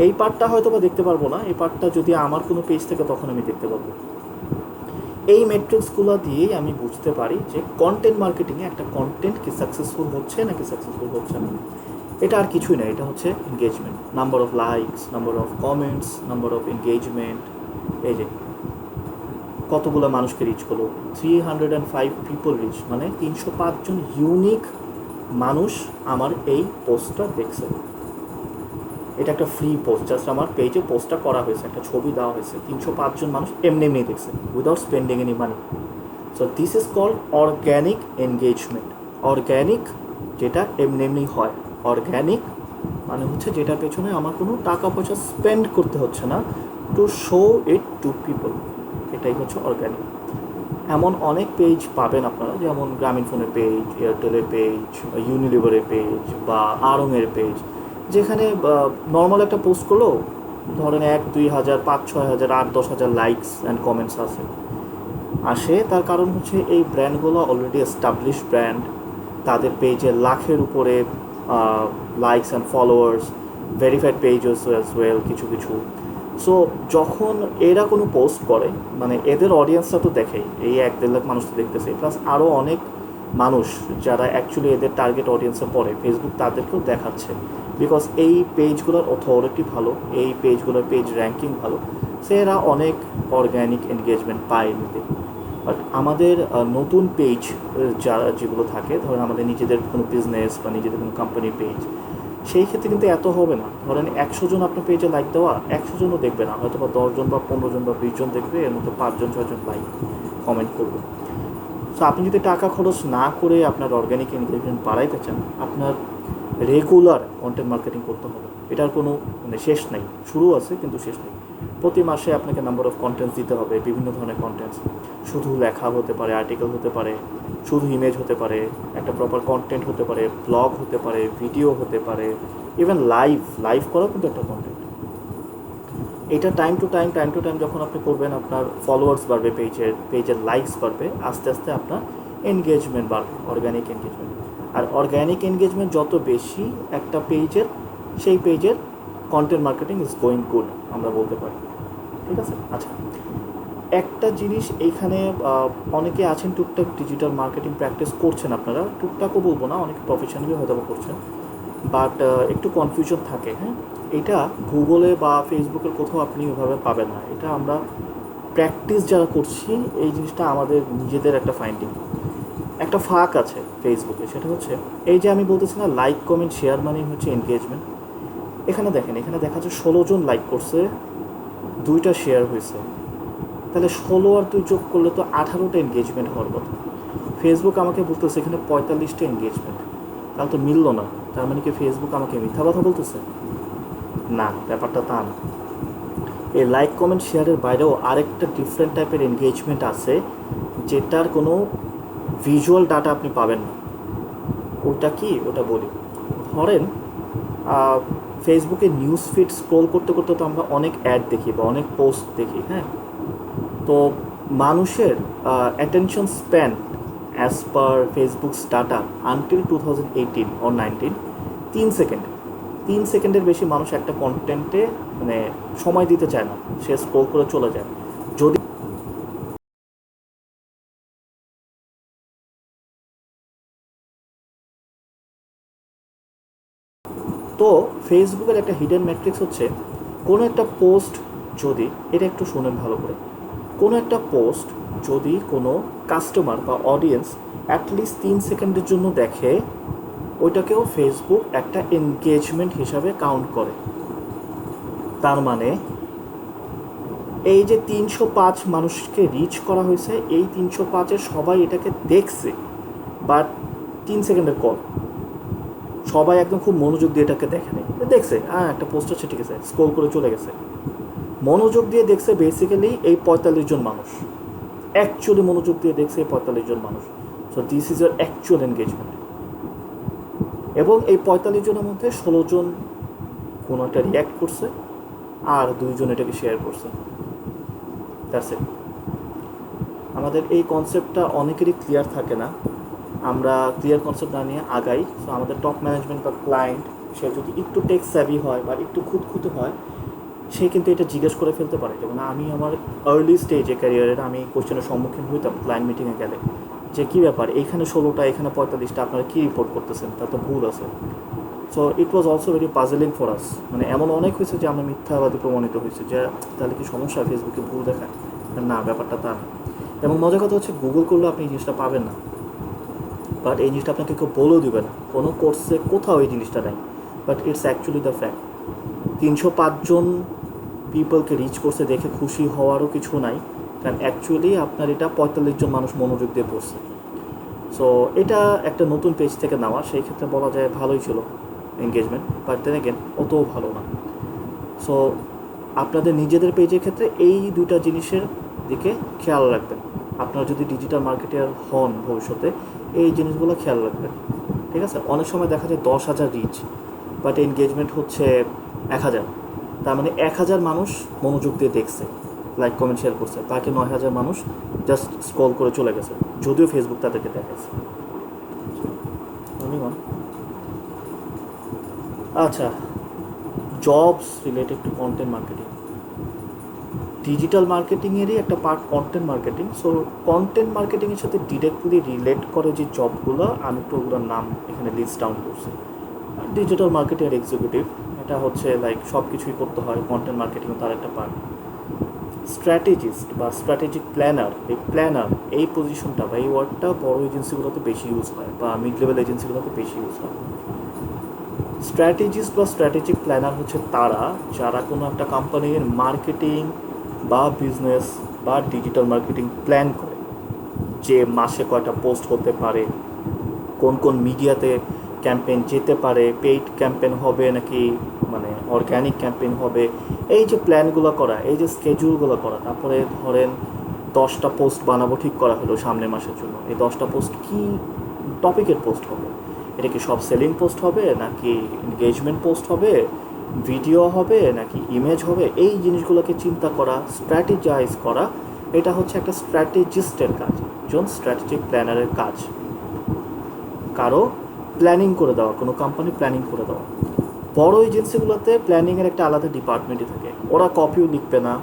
S1: এই পার্টটা হয়তো বা দেখতে পারবো না, এই পার্টটা যদি আমার কোনো পেজ থেকে তখন আমি দেখতে পারবো। এই মেট্রিক্সগুলো দিয়েই আমি বুঝতে পারি যে কন্টেন্ট মার্কেটিংয়ে একটা কন্টেন্ট কি সাকসেসফুল হচ্ছে নাকি সাকসেসফুল হচ্ছে না। এটা আর কিছুই না, এটা হচ্ছে engagement, number of likes, number of comments, number of engagement. এই যে কতগুলো মানুষকে রিচ করলো, 305 পিপল রিচ, মানে 305 জন ইউনিক মানুষ আমার এই পোস্টটা দেখছে। এটা একটা ফ্রি পোস্ট, জাস্ট আমার পেজে পোস্টটা করা হয়েছে, একটা ছবি দেওয়া হয়েছে, 305 জন মানুষ এমনি এমনি দেখছে, without spending any money. So this is called organic engagement. Organic যেটা এমনি এমনি হয়, অর্গ্যানিক মানে হচ্ছে যেটার পেছনে আমার কোনো টাকা পয়সা স্পেন্ড করতে হচ্ছে না, to show it to people, এটাই হচ্ছে অর্গ্যানিক। এমন অনেক পেজ পাবেন আপনারা, যেমন গ্রামীণ ফোনের পেজ, এয়ারটেলের পেজ, ইউনিলিভারের পেজ বা আড়ংয়ের পেজ, যেখানে নর্মাল একটা পোস্ট করলেও ধরেন 1-2 হাজার, 5-6 হাজার, 8-10 হাজার লাইকস অ্যান্ড কমেন্টস আসে। তার কারণ হচ্ছে এই ব্র্যান্ডগুলো অলরেডি এস্টাবলিশ ব্র্যান্ড, তাদের পেজে লাখের উপরে likes and followers, verified pages as well কিছু কিছু। সো যখন এরা কোনো পোস্ট করে, মানে এদের অডিয়েন্সটা তো দেখেই, এই 1-1.5 লাখ মানুষ তো দেখতেছে, প্লাস আরও অনেক মানুষ যারা অ্যাকচুয়ালি এদের টার্গেট অডিয়েন্সে পড়ে, ফেসবুক তাদেরকেও দেখাচ্ছে, বিকজ এই পেজগুলোর অথরিটি ভালো, এই পেজগুলোর পেজ র্যাঙ্কিং ভালো, সে এরা অনেক অর্গ্যানিক এনগেজমেন্ট পায় এমনিতে। বাট আমাদের নতুন পেজ যারা যেগুলো থাকে, ধরেন আমাদের নিজেদের কোনো বিজনেস বা নিজেদের কোনো কোম্পানির পেজ, সেই ক্ষেত্রে কিন্তু এত হবে না। ধরেন 100 জন আপনার পেজে লাইক দেওয়া, 100 জনও দেখবে না, হয়তো বা 10 জন বা 15 জন বা 20 জন দেখবে, এর মধ্যে 5-6 জন লাইক কমেন্ট করবে। সো আপনি যদি টাকা খরচ না করে আপনার অর্গ্যানিক এনগেজমেন্ট বাড়াইতে চান, আপনার রেগুলার কন্টেন্ট মার্কেটিং করতে হবে। এটার কোনো মানে শেষ নেই, শুরু আছে কিন্তু শেষ নেই। প্রতি মাসে আপনাকে নাম্বার অফ কন্টেন্টস দিতে হবে, বিভিন্ন ধরনের কন্টেন্টস, শুধু লেখা হতে পারে, আর্টিকেল হতে পারে, শুধু ইমেজ হতে পারে, একটা প্রপার কন্টেন্ট হতে পারে, ব্লগ হতে পারে, ভিডিও হতে পারে, ইভেন লাইভ করাও কিন্তু একটা কন্টেন্ট। এটা টাইম টু টাইম যখন আপনি করবেন, আপনার ফলোয়ার্স বাড়বে, পেজের লাইকস বাড়বে, আস্তে আস্তে আপনার এনগেজমেন্ট বাড়বে, অর্গ্যানিক এনগেজমেন্ট। আর অর্গ্যানিক এনগেজমেন্ট যত বেশি একটা পেজের, সেই পেজের content marketing is going good, আমরা বলতে পারি। ঠিক আছে? আচ্ছা, একটা জিনিস এইখানে, অনেকে আছেন টুকটাক ডিজিটাল মার্কেটিং প্র্যাকটিস করছেন, আপনারা টুকটাকও বলবো না, অনেকে প্রফেশনালি হয়তো করছেন, বাট একটু কনফিউশন থাকে। হ্যাঁ, এটা গুগলে বা ফেসবুকের কোথাও আপনি ওইভাবে পাবেন না। এটা আমরা প্র্যাকটিস যারা করছি, এই জিনিসটা আমাদের নিজেদের একটা ফাইন্ডিং। একটা ফাঁক আছে ফেসবুকে, সেটা হচ্ছে এই যে আমি বলতেছি না, লাইক কমেন্ট শেয়ার মানে হচ্ছে এনগেজমেন্ট। এখানে দেখেন, এখানে দেখা যাচ্ছে 16 জন লাইক করছে, 2টা শেয়ার হয়েছে, তাহলে 16 আর 2 যোগ করলে তো 18টা এনগেজমেন্ট হওয়ার কথা। ফেসবুক আমাকে বলতেছে এখানে 45টা এনগেজমেন্ট, তাহলে তো মিললো না। তার মানে কি ফেসবুক আমাকে মিথ্যা কথা বলতেছে? না, ব্যাপারটা তা না। এই লাইক কমেন্ট শেয়ারের বাইরেও আরেকটা ডিফারেন্ট টাইপের এনগেজমেন্ট আছে, যেটার কোনো ভিজুয়াল ডাটা আপনি পাবেন না। ওটা কি, ওটা বলি। ধরেন ফেসবুকে নিউজ ফিড স্ক্রোল করতে করতে তো আমরা অনেক অ্যাড দেখি বা অনেক পোস্ট দেখি। হ্যাঁ, তো মানুষের attention span as per Facebook's data until 2018 or 19, 3 সেকেন্ডের বেশি মানুষ একটা কন্টেন্টে মানে সময় দিতে চায় না, সে স্ক্রোল করে চলে যায়। যদি তো ফেসবুকের একটা হিডেন ম্যাট্রিক্স হচ্ছে, কোনো একটা পোস্ট যদি এটা একটু শোনেন ভালো করে, কোনো একটা পোস্ট যদি কোনো কাস্টমার বা অডিয়েন্স অ্যাটলিস্ট 3 সেকেন্ডের জন্য দেখে, ওইটাকেও ফেসবুক একটা এনগেজমেন্ট হিসাবে কাউন্ট করে। তার মানে এই যে 305 মানুষকে রিচ করা হয়েছে, এই 305-এর সবাই এটাকে দেখছে, বাট 3 সেকেন্ডের কল, সবাই একদম খুব মনোযোগ দিয়ে এটাকে দেখে নেই, দেখছে একটা পোস্ট আছে ঠিক আছে, স্ক্রল করে চলে গেছে। মনোযোগ দিয়ে দেখছে বেসিক্যালি এই 45 জন মানুষ, অ্যাকচুয়ালি মনোযোগ দিয়ে দেখছে এই 45 জন মানুষ। So this is year actual engagement. এবং এই 45 জনের মধ্যে 16 জন কোনো একটা রিয়্যাক্ট করছে, আর 2 জন এটাকে শেয়ার করছে। That's it. আমাদের এই কনসেপ্টটা অনেকেরই ক্লিয়ার থাকে না, আমরা ক্লিয়ার কনসেপ্ট না নিয়ে আগাই। সো আমাদের টপ ম্যানেজমেন্ট বা ক্লায়েন্ট, সে যদি একটু টেক স্যাভি হয় বা একটু খুঁতখুঁতে হয়, সে কিন্তু এটা জিজ্ঞেস করে ফেলতে পারে। যেমন আমি আমার আর্লি স্টেজে ক্যারিয়ারের আমি কোশ্চেনের সম্মুখীন হইতাম ক্লায়েন্ট মিটিংয়ে গেলে, যে কী ব্যাপার এইখানে 16টা এখানে 45টা, আপনারা কী রিপোর্ট করতেছেন, তা তো ভুল আছে। So it was also very puzzling for us. মানে এমন অনেক হয়েছে যে আমরা মিথ্যাবাদী প্রমাণিত হয়েছে, যে তাহলে কি সমস্যা, ফেসবুকে ভুল দেখায় না, ব্যাপারটা তা না। এবং মজার কথা হচ্ছে গুগল করলে আপনি এই জিনিসটা পাবেন না, বাট এই জিনিসটা আপনাকে কেউ বলেও দেবে না, কোনো কোর্সে কোথাও এই জিনিসটা নেই, but it's actually the fact. 305 জন পিপলকে রিচ করছে দেখে খুশি হওয়ারও কিছু নাই, কারণ অ্যাকচুয়ালি আপনার এটা 45 জন মানুষ মনোযোগ দিয়ে পড়ছে। সো এটা একটা নতুন পেজ থেকে নেওয়া, সেই ক্ষেত্রে বলা যায় ভালোই ছিল এনগেজমেন্ট, বাট দেন এগেন অতও ভালো না। সো আপনাদের নিজেদের পেজের ক্ষেত্রে এই দুইটা জিনিসের দিকে খেয়াল রাখবেন। আপনারা যদি ডিজিটাল মার্কেটার হন ভবিষ্যতে, এই জিনিসগুলো খেয়াল রাখবেন, ঠিক আছে? অনেক সময় দেখা যায় 10,000 রিচ, বাট এনগেজমেন্ট হচ্ছে 1,000। তার মানে 1,000 মানুষ মনোযোগ দিয়ে দেখছে, লাইক কমেন্ট শেয়ার করছে, বাকি 9,000 মানুষ জাস্ট স্ক্রল করে চলে গেছে, যদিও ফেসবুক তাদেরকে দেখাচ্ছে। আচ্ছা, jobs related to content marketing. Digital মার্কেটিংয়েরই একটা part content marketing. So content মার্কেটিংয়ের সাথে ডিরেক্টলি রিলেট করে যে জবগুলো, আমি তো ওগুলোর নাম এখানে লিস্ট ডাউন করছি। ডিজিটাল মার্কেটিং এক্সিকিউটিভ, এটা হচ্ছে লাইক সব কিছুই করতে হয়, কন্টেন্ট মার্কেটিং তার একটা পার্ট। স্ট্র্যাটেজিস্ট বা স্ট্র্যাটেজিক প্ল্যানার, এই পজিশনটা বা এই ওয়ার্ডটা বড় এজেন্সিগুলোতে বেশি ইউজ হয়, বা মিড লেভেল এজেন্সিগুলোতে বেশি ইউজ হয়। স্ট্র্যাটেজিস্ট বা স্ট্র্যাটেজিক প্ল্যানার হচ্ছে তারা যারা কোনো একটা কোম্পানির মার্কেটিং বা বিজনেস বা ডিজিটাল মার্কেটিং প্ল্যান করে, যে মাসে কয়টা পোস্ট হতে পারে, কোন কোন মিডিয়াতে ক্যাম্পেইন যেতে পারে, পেইড ক্যাম্পেইন হবে নাকি মানে অর্গ্যানিক ক্যাম্পেইন হবে, এই যে প্ল্যানগুলো করা, এই যে স্কেডিউলগুলো করা। তারপরে ধরেন 10টা পোস্ট বানাবো ঠিক করা হলো সামনের মাসের জন্য, এই 10টা পোস্ট কী টপিকের পোস্ট হবে, এটা কি সব সেলিং পোস্ট হবে নাকি এনগেজমেন্ট পোস্ট হবে, ভিডিও হবে নাকি ইমেজ হবে, এই জিনিসগুলোকে চিন্তা করা, স্ট্র্যাটেজাইজ করা, এটা হচ্ছে একটা স্ট্র্যাটেজিস্টের কাজ, একজন স্ট্র্যাটেজিক প্ল্যানারের কাজ। কারো প্ল্যানিং করে দেওয়া, কোনো কোম্পানি প্ল্যানিং করে দেওয়া। বড় এজেন্সিগুলোতে প্ল্যানিংয়ের একটা আলাদা ডিপার্টমেন্টই থাকে, ওরা কপিও লিখবে না,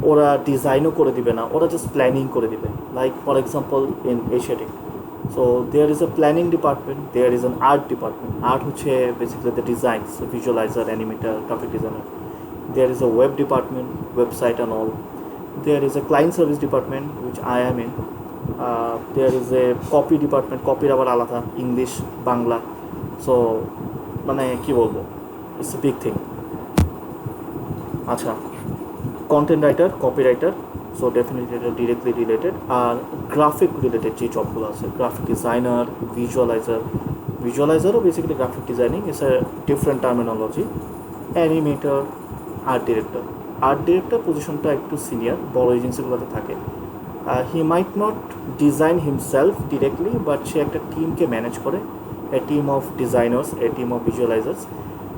S1: ওরা ডিজাইনও করে দিবে না, ওরা জাস্ট প্ল্যানিং করে দিবে। Like for example in Asiatic, so there is a planning department, there is an art department. Art হচ্ছে basically the designs, visualizer, animator, graphic designer. There is a web department, website and all. There is a client service department which I am in. There is a copy department, কপির আবার আলাদা, English, Bangla. So মানে কী বলবো, it's a big thing. আচ্ছা, content writer, copy writer, so definitely এটা directly related. আর graphic related যে জবগুলো আছে, গ্রাফিক ডিজাইনার, ভিজুয়ালাইজারও basically graphic designing, it's a different terminology. Animator, art director পজিশনটা একটু সিনিয়র, বড় এজেন্সিগুলোতে থাকে। He might not design himself directly, but সে একটা টিমকে ম্যানেজ করে, a team of designers, a team of visualizers,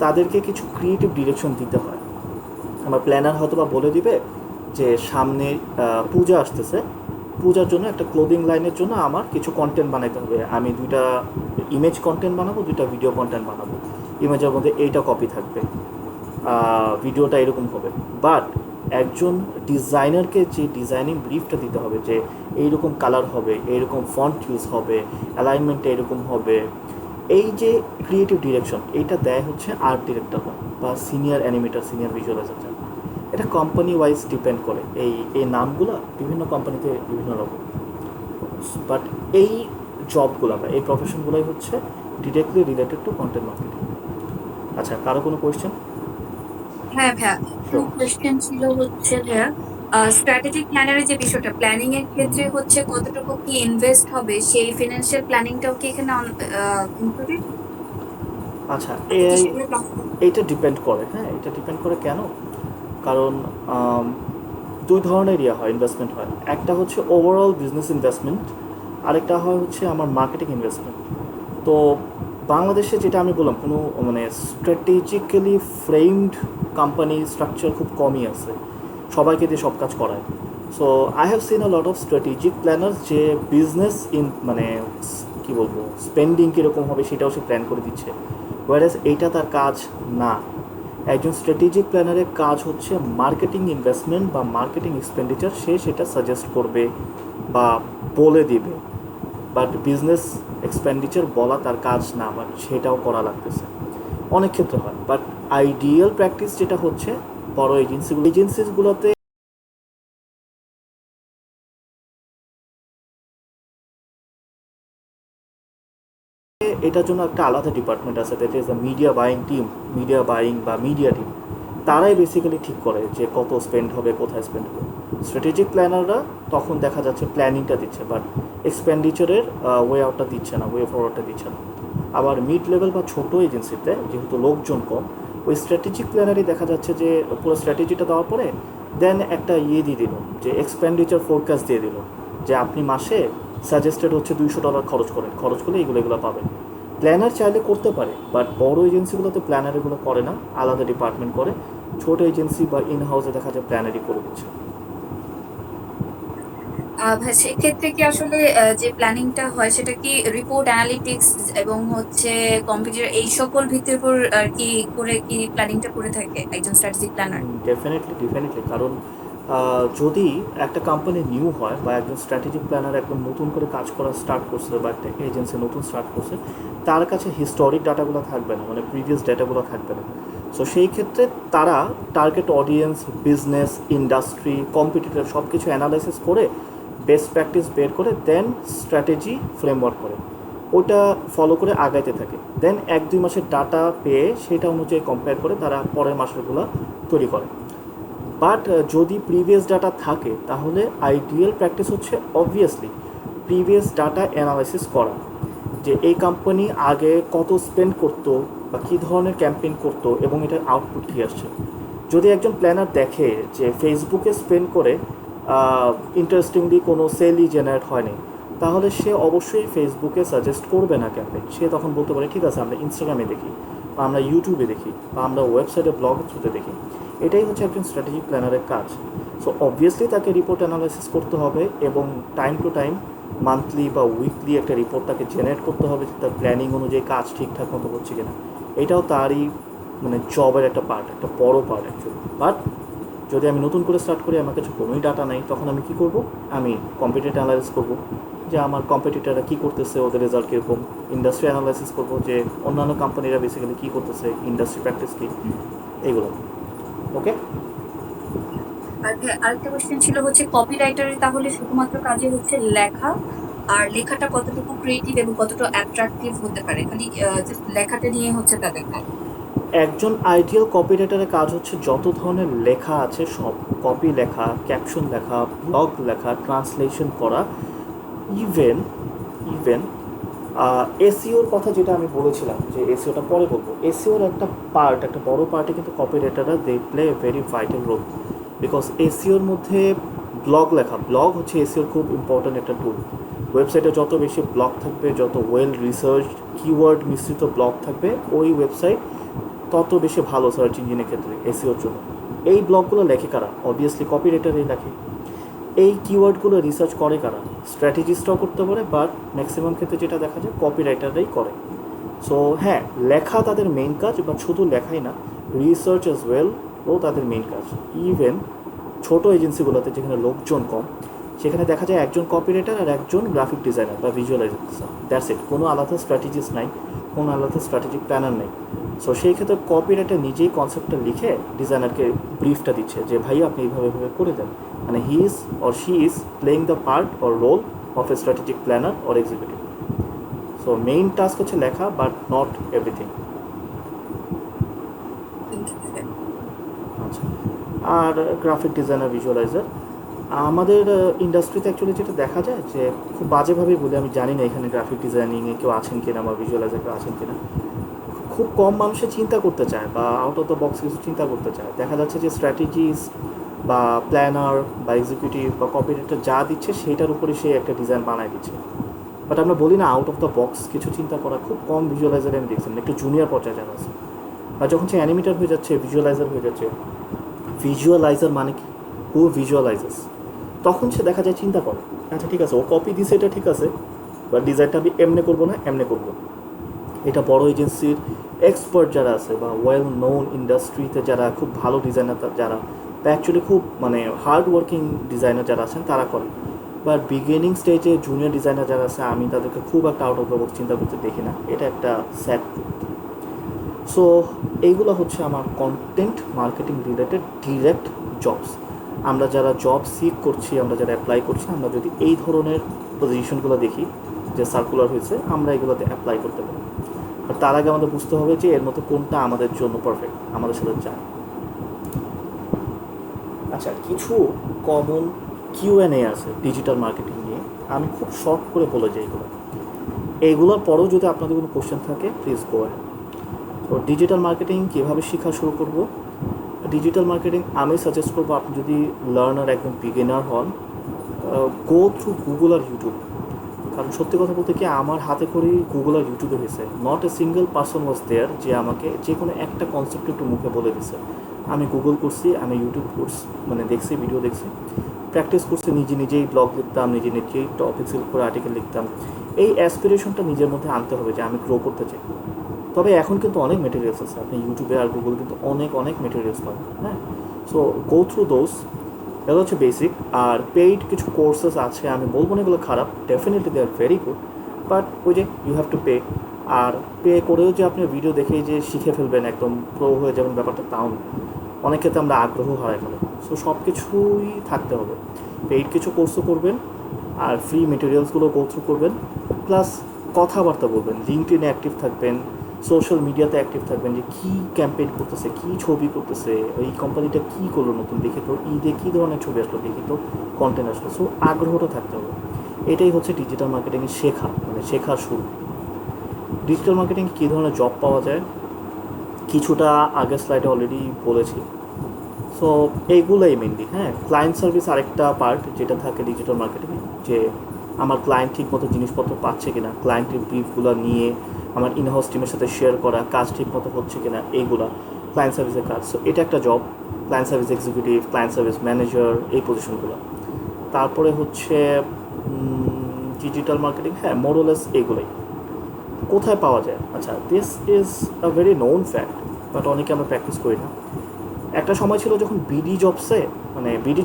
S1: তাদেরকে কিছু ক্রিয়েটিভ ডিরেকশন দিতে হয়। আমার প্ল্যানার হয়তো বা বলে দিবে যে সামনে পূজা আসতেছে, পূজার জন্য একটা ক্লোদিং লাইনের জন্য আমার কিছু কন্টেন্ট বানাইতে হবে, আমি 2টা ইমেজ কন্টেন্ট বানাবো, 2টা ভিডিও কন্টেন্ট বানাবো, ইমেজের মধ্যে এইটা কপি থাকবে, ভিডিওটা এরকম হবে। বাট একজন ডিজাইনারকে যে ডিজাইনিং ব্রিফটা দিতে হবে, যে এইরকম কালার হবে, এইরকম ফন্ট ইউজ হবে, অ্যালাইনমেন্টটা এরকম হবে, এই যে ক্রিয়েটিভ ডিরেকশন, এইটা দেয় হচ্ছে আর্ট ডিরেক্টর বা সিনিয়র অ্যানিমেটর, সিনিয়র ভিজুয়ালাইজার। এটা কোম্পানি ওয়াইজ ডিপেন্ড করে, এই নামগুলো বিভিন্ন কোম্পানিতে বিভিন্ন রকম, বাট এই জবগুলো বা এই প্রফেশনগুলোই হচ্ছে directly related to content marketing. আচ্ছা, কারো কোনো কোয়েশ্চেন?
S4: হ্যাঁ ভাইয়া, তো কোয়েশ্চেন ছিল হচ্ছে ভাইয়া, স্ট্র্যাটেজিক প্ল্যানারের যে বিষয়টা, প্ল্যানিং এর ক্ষেত্রে হচ্ছে কতটুকু কি ইনভেস্ট হবে, সেই ফিনান্সিয়াল প্ল্যানিংটাও কি এখানে ইনক্লুডেড?
S1: আচ্ছা, এইটা ডিপেন্ড করে, হ্যাঁ এটা ডিপেন্ড করে কেন, কারণ দুই ধরনের হয় ইনভেস্টমেন্ট হয়, একটা হচ্ছে ওভারঅল বিজনেস ইনভেস্টমেন্ট, আরেকটা হয় হচ্ছে আমার মার্কেটিং ইনভেস্টমেন্ট। তো বাংলাদেশে যেটা আমি বললাম, কোনো মানে স্ট্র্যাটেজিক্যালি ফ্রেমড কোম্পানি স্ট্রাকচার খুব কমই আছে, সবাইকে দিয়ে সব কাজ করায়। So I have seen a lot of strategic planners যে বিজনেস মানে কী বলবো, স্পেন্ডিং কীরকম হবে সেটাও সে প্ল্যান করে দিচ্ছে, ওয়ারেস এইটা তার কাজ না। একজন স্ট্র্যাটেজিক প্ল্যানারের কাজ হচ্ছে মার্কেটিং ইনভেস্টমেন্ট বা মার্কেটিং এক্সপেন্ডিচার, সে সেটা সাজেস্ট করবে বা বলে দিবে, বাট বিজনেস এক্সপেন্ডিচার বলা তার কাজ না, বাট সেটাও করা লাগতেছে, অনেক ক্ষেত্রে হয়। বাট আইডিয়াল প্র্যাকটিস যেটা হচ্ছে বড় এজেন্সিগুলোতে এটার জন্য একটা আলাদা ডিপার্টমেন্ট আছে, that is the media buying team, media buying বা মিডিয়া টিম, তারাই বেসিক্যালি ঠিক করে যে কত স্পেন্ড হবে, কোথায় স্পেন্ড হবে। স্ট্র্যাটেজিক প্ল্যানাররা তখন দেখা যাচ্ছে প্ল্যানিংটা দিচ্ছে, বাট এক্সপেন্ডিচারের ওয়ে আউটটা দিচ্ছে না, ওয়ে ফরওয়ার্ডটা দিচ্ছে না। আবার মিড লেভেল বা ছোটো এজেন্সিতে যেহেতু লোকজন কম, ওই স্ট্র্যাটেজিক প্ল্যানারই দেখা যাচ্ছে যে পুরো স্ট্র্যাটেজিটা দেওয়ার পরে দেন একটা দিয়ে দিল, যে এক্সপেন্ডিচার ফোরকাস্ট দিয়ে দিল, যে আপনি মাসে সাজেস্টেড হচ্ছে $200 খরচ করলে এগুলো পাবেন। প্ল্যানার চাইলে করতে পারে, বাট বড় এজেন্সিগুলোতে প্ল্যানার এগুলো করে না, আলাদা ডিপার্টমেন্ট করে। ছোটো এজেন্সি বা ইন হাউসে দেখা যায় প্ল্যানারই করে দিচ্ছে।
S4: ভাই সেক্ষেত্রে কি আসলে যে প্ল্যানিংটা হয় সেটা কি রিপোর্ট অ্যানালিটিক্স এবং হচ্ছে কম্পিউটার এই সকল ভিত্তির উপর আর কি করে কি প্ল্যানিংটা করে থাকে একজন স্ট্র্যাটেজিক প্ল্যানার?
S1: ডেফিনেটলি, কারণ যদি একটা কোম্পানি নিউ হয় বা একজন স্ট্র্যাটেজিক প্ল্যানার একদম নতুন করে কাজ করা স্টার্ট করছে বা একটা এজেন্সি নতুন স্টার্ট করছে, তার কাছে হিস্টোরিক ডাটাগুলো থাকবে না, মানে প্রিভিয়াস ডাটাগুলো থাকবে না। সো সেই ক্ষেত্রে তারা target audience, business, industry, competitor সব কিছু অ্যানালাইসিস করে বেস্ট প্র্যাকটিস বের করে দেন স্ট্র্যাটেজি ফ্রেমওয়ার্ক করে ওটা ফলো করে আগাইতে থাকে। দেন 1-2 মাসের ডাটা পেয়ে সেটা অনুযায়ী কম্পেয়ার করে তারা পরের মাসেরগুলো তৈরি করে। বাট যদি প্রিভিয়াস ডাটা থাকে তাহলে আইডিয়াল প্র্যাকটিস হচ্ছে অবভিয়াসলি প্রিভিয়াস ডাটা অ্যানালাইসিস করা, যে এই কোম্পানি আগে কত স্পেন্ড করতো বা কী ধরনের ক্যাম্পেইন করতো এবং এটার আউটপুট কী আসছে। যদি একজন প্ল্যানার দেখে যে ফেসবুকে স্পেন্ড করে ইন্টারেস্টিংলি কোনো সেলই জেনারেট হয়নি, তাহলে সে অবশ্যই ফেসবুকে সাজেস্ট করবে না ক্যাম্পেইন। সে তখন বলতে পারে ঠিক আছে, আমরা ইনস্টাগ্রামে দেখি বা আমরা ইউটিউবে দেখি বা আমরা ওয়েবসাইটে ব্লগের থ্রুতে দেখি। এটাই হচ্ছে একজন স্ট্র্যাটেজিক প্ল্যানারের কাজ। সো অবভিয়াসলি তাকে রিপোর্ট অ্যানালাইসিস করতে হবে এবং টাইম টু টাইম মান্থলি বা উইকলি একটা রিপোর্ট তাকে জেনারেট করতে হবে যে তার প্ল্যানিং অনুযায়ী কাজ ঠিকঠাক মতো হচ্ছে কিনা। এটাও তারই মানে জবের একটা পার্ট, একটা বড় পার্ট অ্যাকচুয়ালি। বাট যদি আমি নতুন করে স্টার্ট করি, আমার কাছে কোনোই ডাটা নাই, তখন আমি কী করব, আমি কম্পিটিটর অ্যানালাইসিস করব যে আমার কম্পিটিটররা কী করতেছে, ওদের রেজাল্ট কীরকম। ইন্ডাস্ট্রি অ্যানালাইসিস করব যে অন্যান্য কোম্পানিরা বেসিক্যালি কী করতেছে, ইন্ডাস্ট্রি প্র্যাকটিস কী, এইগুলো। ওকে,
S4: আরেকটা কোশ্চেন ছিল হচ্ছে কপিরাইটারের তাহলে শুধুমাত্র কাজে হচ্ছে লেখা, আর লেখাটা কতটুকু ক্রিয়েটিভ এবং কতটুকু অ্যাট্রাকটিভ হতে পারে, খালি জাস্ট লেখাটা নিয়ে হচ্ছে তাদের কাজ?
S1: একজন আইডিয়াল কপিরাইটারের কাজ হচ্ছে যত ধরনের লেখা আছে সব, কপি লেখা, ক্যাপশন লেখা, ব্লগ লেখা, ট্রান্সলেশন করা, ইভেন এসইওর কথা যেটা আমি বলেছিলাম যে এসইওটা পরে বলবো, এসইওর একটা পার্ট, একটা বড় পার্টে কিন্তু কপিরাইটাররা they play a very vital role, because এসইওর মধ্যে ব্লগ লেখা, ব্লগ হচ্ছে এসইওর খুব ইম্পর্ট্যান্ট একটা টুল। ওয়েবসাইটে যত বেশি ব্লগ থাকবে, যত ওয়েল রিসার্চ কিওয়ার্ড মিশ্রিত ব্লগ থাকবে, ওই ওয়েবসাইট তত বেশি ভালো সার্চ ইঞ্জিনের ক্ষেত্রে এসইওর জন্য। এই ব্লগগুলো লেখে কারা? অবভিয়াসলি কপিরাইটারই লেখে। এই কিওয়ার্ডগুলো রিসার্চ করে কারা? স্ট্র্যাটেজিস্টরাও করতে পারে, বাট ম্যাক্সিমাম ক্ষেত্রে যেটা দেখা যায় কপিরাইটাররাই করে। সো হ্যাঁ, লেখা তাদের মেইন কাজ, বাট শুধু লেখাই না, রিসার্চ অ্যাজ ওয়েল ও তাদের মেইন কাজ। ইভেন ছোটো এজেন্সিগুলোতে যেখানে লোকজন কম, সেখানে দেখা যায় একজন কপিরাইটার আর একজন গ্রাফিক ডিজাইনার বা ভিজুয়ালাইজেশন, দ্যাটস ইট। কোনো আলাদা স্ট্র্যাটেজিস্ট নাই, কোনো আলাদা স্ট্র্যাটেজিক প্ল্যানার নেই। সো সেই ক্ষেত্রে কপি রাইটার নিজেই কনসেপ্টটা লিখে ডিজাইনারকে ব্রিফটা দিচ্ছে যে ভাই আপনি এইভাবে এইভাবে করে দেন, মানে he is or she is playing the part or role of a strategic planner or executive. So main task হচ্ছে লেখা, বাট নট এভরিথিং। আচ্ছা, আর গ্রাফিক ডিজাইনার, ভিজুয়ালাইজার, আমাদের ইন্ডাস্ট্রিতে অ্যাকচুয়ালি যেটা দেখা যায় যে খুব বাজেভাবেই বলি, আমি জানি না এখানে গ্রাফিক ডিজাইনিংয়ে কেউ আছেন কিনা বা ভিজুয়ালাইজার কেউ আছেন কিনা, খুব কম মানুষে চিন্তা করতে চায় বা আউট অফ দ্য বক্স কিছু চিন্তা করতে চায়। দেখা যাচ্ছে যে স্ট্র্যাটেজিস বা প্ল্যানার বা এক্সিকিউটিভ বা কপিরাইটার যা দিচ্ছে সেটার উপরে সে একটা ডিজাইন বানায় দিচ্ছে। বাট আমরা বলি না আউট অফ দ্য বক্স কিছু চিন্তা করা, খুব কম ভিজুয়ালাইজার আমি দেখছি, একটু জুনিয়র পর্যায়ে যারা আছে। আর যখন সে অ্যানিমেটার হয়ে যাচ্ছে, ভিজুয়ালাইজার হয়ে যাচ্ছে, ভিজুয়ালাইজার মানে কি, হু ভিজুয়ালাইজার্স, তখন সে দেখা যায় চিন্তা করে আচ্ছা ঠিক আছে ও কপি দিছে এটা ঠিক আছে, বা ডিজাইনটা আমি এমনি করবো না এমনি করবো। এটা বড় এজেন্সির এক্সপার্ট যারা আছে বা ওয়েল নোন ইন্ডাস্ট্রিতে যারা খুব ভালো ডিজাইনার যারা বা অ্যাকচুয়ালি খুব মানে হার্ড ওয়ার্কিং ডিজাইনার যারা আছেন তারা করে। বাট বিগিনিং স্টেজে জুনিয়র ডিজাইনার যারা আছে আমি তাদেরকে খুব একটা আউট অফ দ্য বক্স চিন্তা করতে দেখি না, এটা একটা স্যাড ট্রুথ। সো এইগুলো হচ্ছে আমার content marketing related direct jobs. আমরা যারা জব সিক করছি, আমরা যারা অ্যাপ্লাই করছি, আমরা যদি এই ধরনের পজিশনগুলো দেখি যে সার্কুলার হয়েছে, আমরা এগুলোতে অ্যাপ্লাই করতে পারি। আর তার আগে আমাদের বুঝতে হবে যে এর মধ্যে কোনটা আমাদের জন্য পারফেক্ট, আমাদের সাথে যায়। আচ্ছা, কিছু কমন কিউএনএ আছে ডিজিটাল মার্কেটিং নিয়ে, আমি খুব শর্ট করে বলে যাই এইগুলোর পরেও যদি আপনাদের কোনো কোশ্চেন থাকে প্লিজ গো অ্যাহেড। তো ডিজিটাল মার্কেটিং কীভাবে শেখা শুরু করব? ডিজিটাল মার্কেটিং আমি সাজেস্ট করবো আপনি যদি লার্নার একদম বিগিনার হন, গো থ্রু গুগল আর ইউটিউব। কারণ সত্যি কথা বলতে কি আমার হাতে করেই গুগল আর ইউটিউবে হয়েছে, not a single person was there যে আমাকে যে কোনো একটা কনসেপ্ট একটু মুখে বলে দিছে। আমি গুগল করছি, আমি ইউটিউব কোর্স মানে দেখছি, ভিডিও দেখছি, প্র্যাকটিস করছি, নিজেই ব্লগ লিখতাম, নিজেই টপিক সিলেক্ট করে আর্টিকেল লিখতাম। এই অ্যাসপিরেশনটা নিজের মধ্যে আনতে হবে যে আমি গ্রো করতে চাই। তবে এখন কিন্তু অনেক মেটেরিয়ালস আছে, আপনি ইউটিউবে আর গুগল কিন্তু অনেক মেটেরিয়ালস পাবেন। হ্যাঁ, সো গো থ্রু দোজ, এগুলো হচ্ছে বেসিক। আর পেইড কিছু কোর্সেস আছে, আমি বলবো না এগুলো খারাপ, definitely they are very good, but ওই যে ইউ হ্যাভ টু পে। আর পে করেও যে আপনি ভিডিও দেখেই যে শিখে ফেলবেন, একদম প্রো হয়ে যাবেন, ব্যাপারটা তাও না। অনেক ক্ষেত্রে আমরা আগ্রহ হারাই ফেলি। সো সব কিছুই থাকতে হবে, পেইড কিছু কোর্সও করবেন আর ফ্রি মেটেরিয়ালসগুলো গো থ্রু করবেন, প্লাস কথাবার্তা বলবেন, লিঙ্কডইনে অ্যাক্টিভ থাকবেন, সোশ্যাল মিডিয়াতে অ্যাক্টিভ থাকবেন, যে কী ক্যাম্পেইন করতেছে, কী ছবি করতেছে, ওই কোম্পানিটা কী করলো নতুন, দেখে তো ঈদে কী ধরনের ছবি আসলো, দেখি তো কন্টেন্ট আসলো। সো আগ্রহটা থাকতে হবে। এটাই হচ্ছে ডিজিটাল মার্কেটিংয়ে শেখা, মানে শেখার শুরু। ডিজিটাল মার্কেটিংয়ে কী ধরনের জব পাওয়া যায় কিছুটা আগের স্লাইডে অলরেডি বলেছি। সো এইগুলোই মেনলি। হ্যাঁ, ক্লায়েন্ট সার্ভিস আরেকটা পার্ট যেটা থাকে ডিজিটাল মার্কেটিংয়ে, যে আমার ক্লায়েন্ট ঠিক মতো জিনিসপত্র পাচ্ছে কিনা, ক্লায়েন্টের ব্রিফগুলো নিয়ে আমার ইনহাউস টিমের সাথে শেয়ার করা, কাজ ঠিক মতো হচ্ছে কিনা, এইগুলা ক্লায়েন্ট সার্ভিসের কাজ। সো এটা একটা job, client service executive, client service manager, এই পজিশনগুলো। তারপরে হচ্ছে ডিজিটাল মার্কেটিং, হ্যাঁ মোরলেস এগুলোই। কোথায় পাওয়া যায়? আচ্ছা, this is a very known fact, but অনেকে আমরা প্র্যাকটিস করি না। একটা সময় ছিল যখন বিডি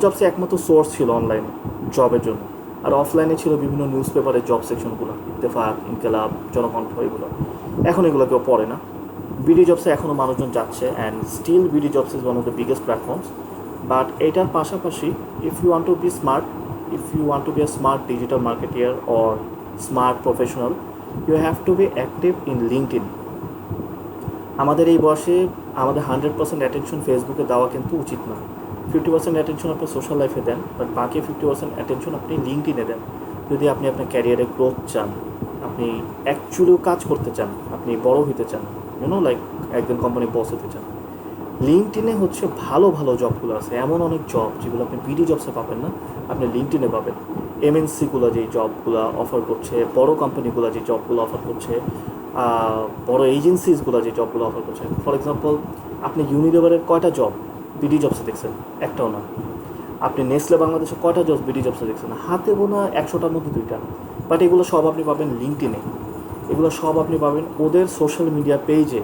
S1: জবসে একমাত্র সোর্স ছিল অনলাইনে জবের জন্য, আর অফলাইনে ছিল বিভিন্ন নিউজ পেপারের জব সেকশনগুলো, ইত্তেফাক, ইনকেলাব, জনকণ্ঠ, এগুলো। এখন এগুলো কেউ পড়ে না। বিডি জবসে এখনও মানুষজন যাচ্ছে, and still BD jobs is one of the biggest platforms. But এটার পাশাপাশি if you want to be smart, if you want to be a smart digital marketer or smart professional, you have to be active in LinkedIn. আমাদের এই বয়সে আমাদের 100% attention ফেসবুকে দেওয়া কিন্তু উচিত না। 50% অ্যাটেনশন আপনি সোশ্যাল লাইফে দেন, বাট বাকি 50% অ্যাটেনশন আপনি লিঙ্কডইনে দেন। যদি আপনি আপনার ক্যারিয়ারে গ্রোথ চান, আপনি অ্যাকচুয়ালিও কাজ করতে চান, আপনি বড় হতে চান, লাইক একজন কোম্পানি বস হতে চান, লিঙ্কডইনে হচ্ছে ভালো জবগুলো আছে। এমন অনেক জব যেগুলো আপনি বিডি জবসে পাবেন না, আপনি লিঙ্কডইনে পাবেন। এমএনসিগুলো যেই জবগুলো অফার করছে, বড় কোম্পানিগুলো যে জবগুলো অফার করছে, বড় এজেন্সিসগুলো যে জবগুলো অফার করছে। ফর এক্সাম্পল, আপনি ইউনিলিভারের কয়টা জব বিডি জবসে দেখছেন? একটাও না। আপনি নেসলে বাংলাদেশে কয়টা জব বিডি জবসে দেখছেন? হাতে গোনা 100টার মধ্যে 2টা। বাট এগুলো সব আপনি পাবেন লিঙ্কডইনে, এগুলো সব আপনি পাবেন ওদের সোশ্যাল মিডিয়া পেজে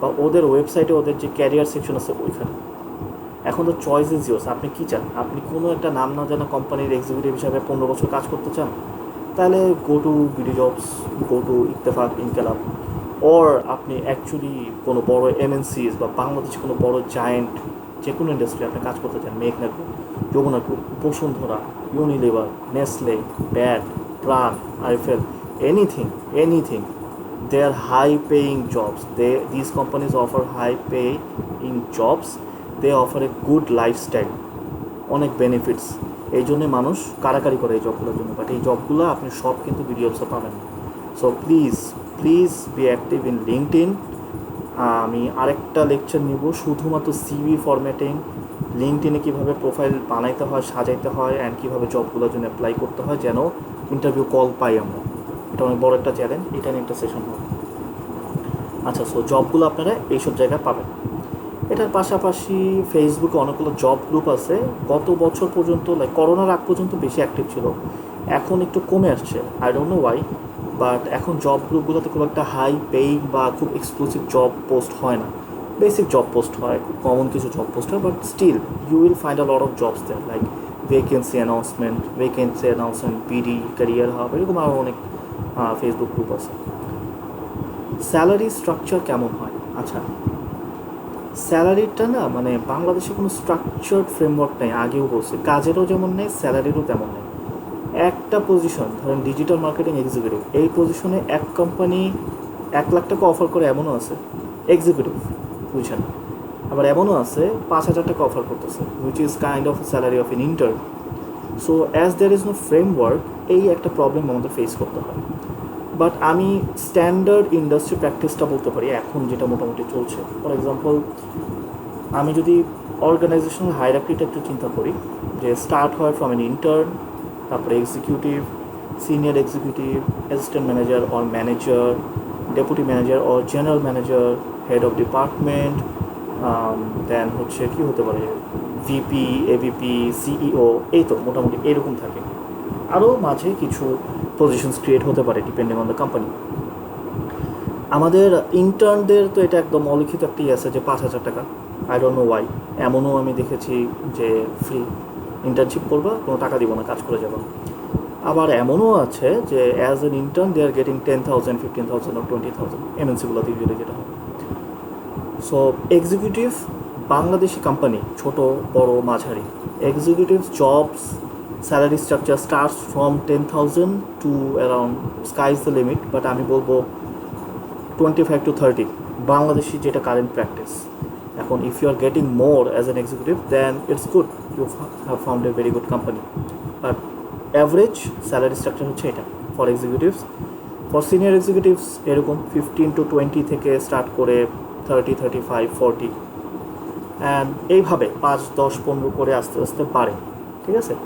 S1: বা ওদের ওয়েবসাইটে, ওদের যে ক্যারিয়ার সেকশন আছে ওইখানে। এখন তো চয়েস ইজ ইয়োর্স, আপনি কী চান? আপনি কোনো একটা নাম না জানা কোম্পানির এক্সিকিউটিভ হিসাবে 15 বছর কাজ করতে চান, তাহলে go to BD jobs, go to Ittefaq, Inqilab. Or আপনি অ্যাকচুয়ালি কোনো বড় এমএনসিস বা বাংলাদেশে কোনো বড় জায়েন্ট যে কোনো ইন্ডাস্ট্রি আপনি কাজ করতে চান, মেঘনা group, Jamuna group, Bashundhara, Unilever, Nestle, BAT, Pran, আইফেল, anything, they are high paying jobs. These companies offer high paying jobs. They offer a good lifestyle, অনেক বেনিফিটস। এই জন্য মানুষ কারাকারি করে এই জবগুলোর জন্য, বাট এই জবগুলো আপনি সব কিন্তু ভিডিওসে পাবেন না। So please be active in LinkedIn. আমি আরেকটা লেকচার নিব শুধুমাত্র সিভি ফরম্যাটিং, লিঙ্কডইনে কীভাবে প্রোফাইল বানাইতে হয়, সাজাইতে হয়, অ্যান্ড কীভাবে জবগুলোর জন্য অ্যাপ্লাই করতে হয় যেন ইন্টারভিউ কল পাই আমরা। এটা অনেক বড় একটা চ্যালেঞ্জ, এটা নিয়ে একটা সেশন হবে। আচ্ছা, সো জবগুলো আপনারা এইসব জায়গায় পাবেন। এটার পাশাপাশি ফেসবুকে অনেকগুলো জব গ্রুপ আছে, গত বছর পর্যন্ত লাইক করোনার আগ পর্যন্ত বেশি অ্যাক্টিভ ছিল, এখন একটু কমে আসছে, I don't no Y. But এখন জব গ্রুপগুলোতে খুব একটা হাই পেইং বা খুব এক্সক্লুসিভ জব পোস্ট হয় না, বেসিক জব পোস্ট হয়, খুব কমন কিছু জব পোস্ট হয়, but still you will find a lot of jobs there, like vacancy announcement, BD, career hub, এরকম আরও অনেক ফেসবুক গ্রুপ আছে। স্যালারি স্ট্রাকচার কেমন হয়? আচ্ছা, স্যালারিটা না মানে বাংলাদেশে কোনো স্ট্রাকচার্ড ফ্রেমওয়ার্ক নেই, আগেও বলছি, কাজেরও যেমন নেই, স্যালারিরও তেমন নেই। একটা পজিশন ধরেন ডিজিটাল মার্কেটিং এক্সিকিউটিভ, এই পজিশনে এক কোম্পানি 1 লাখ টাকা অফার করে এমনও আছে, এক্সিকিউটিভ পজিশন। আবার এমনও আছে 5,000 টাকা অফার করতেছে, which is kind of salary of an intern. So as there is no framework, এই একটা প্রবলেম আমাদের ফেস করতে হয়। বাট আমি স্ট্যান্ডার্ড ইন্ডাস্ট্রি প্র্যাকটিসটা বলতে পারি এখন যেটা মোটামুটি চলছে। ফর এক্সাম্পল, আমি যদি অর্গানাইজেশনাল হায়ারার্কিটা একটু চিন্তা করি, যে স্টার্ট হয় ফ্রম এন ইন্টার্ন, তারপরে executive, senior executive, assistant manager or manager, deputy manager or general manager, head of department, then হচ্ছে কী হতে পারে, ভিপি, এভিপি, সিইও, এই তো মোটামুটি এরকম থাকে। আরও মাঝে কিছু পজিশনস ক্রিয়েট হতে পারে ডিপেন্ডিং অন দ্য কোম্পানি। আমাদের ইন্টার্নদের তো এটা একদম অলিখিত একটি আছে যে 5,000 টাকা, আই ডোন্ট নো ওয়াই। এমনও আমি দেখেছি যে ফ্রি ইন্টার্নশিপ করবা, কোনো টাকা দিব না, কাজ করে যাবো। আবার এমনও আছে যে as an intern they are getting 10,000, 15,000 or 20,000, এমএনসিগুলোতে ইউজুয়ালি যেটা হয়। সো এক্সিকিউটিভ, বাংলাদেশি কোম্পানি, ছোট বড় মাঝারি, executive jobs salary structure starts from 10,000 to around sky is the limit, but আমি বলবো 25 to 30 বাংলাদেশি যেটা কারেন্ট প্র্যাকটিস। এখন if you are getting more as an executive then it's good, you have found a very good company. But average salary structure হচ্ছে এটা for executives. For senior executives এরকম 15 to 20 থেকে start করে 30, 35, 40, and এইভাবে 5, 10, 15 করে আস্তে আস্তে বাড়ে, ঠিক আছে।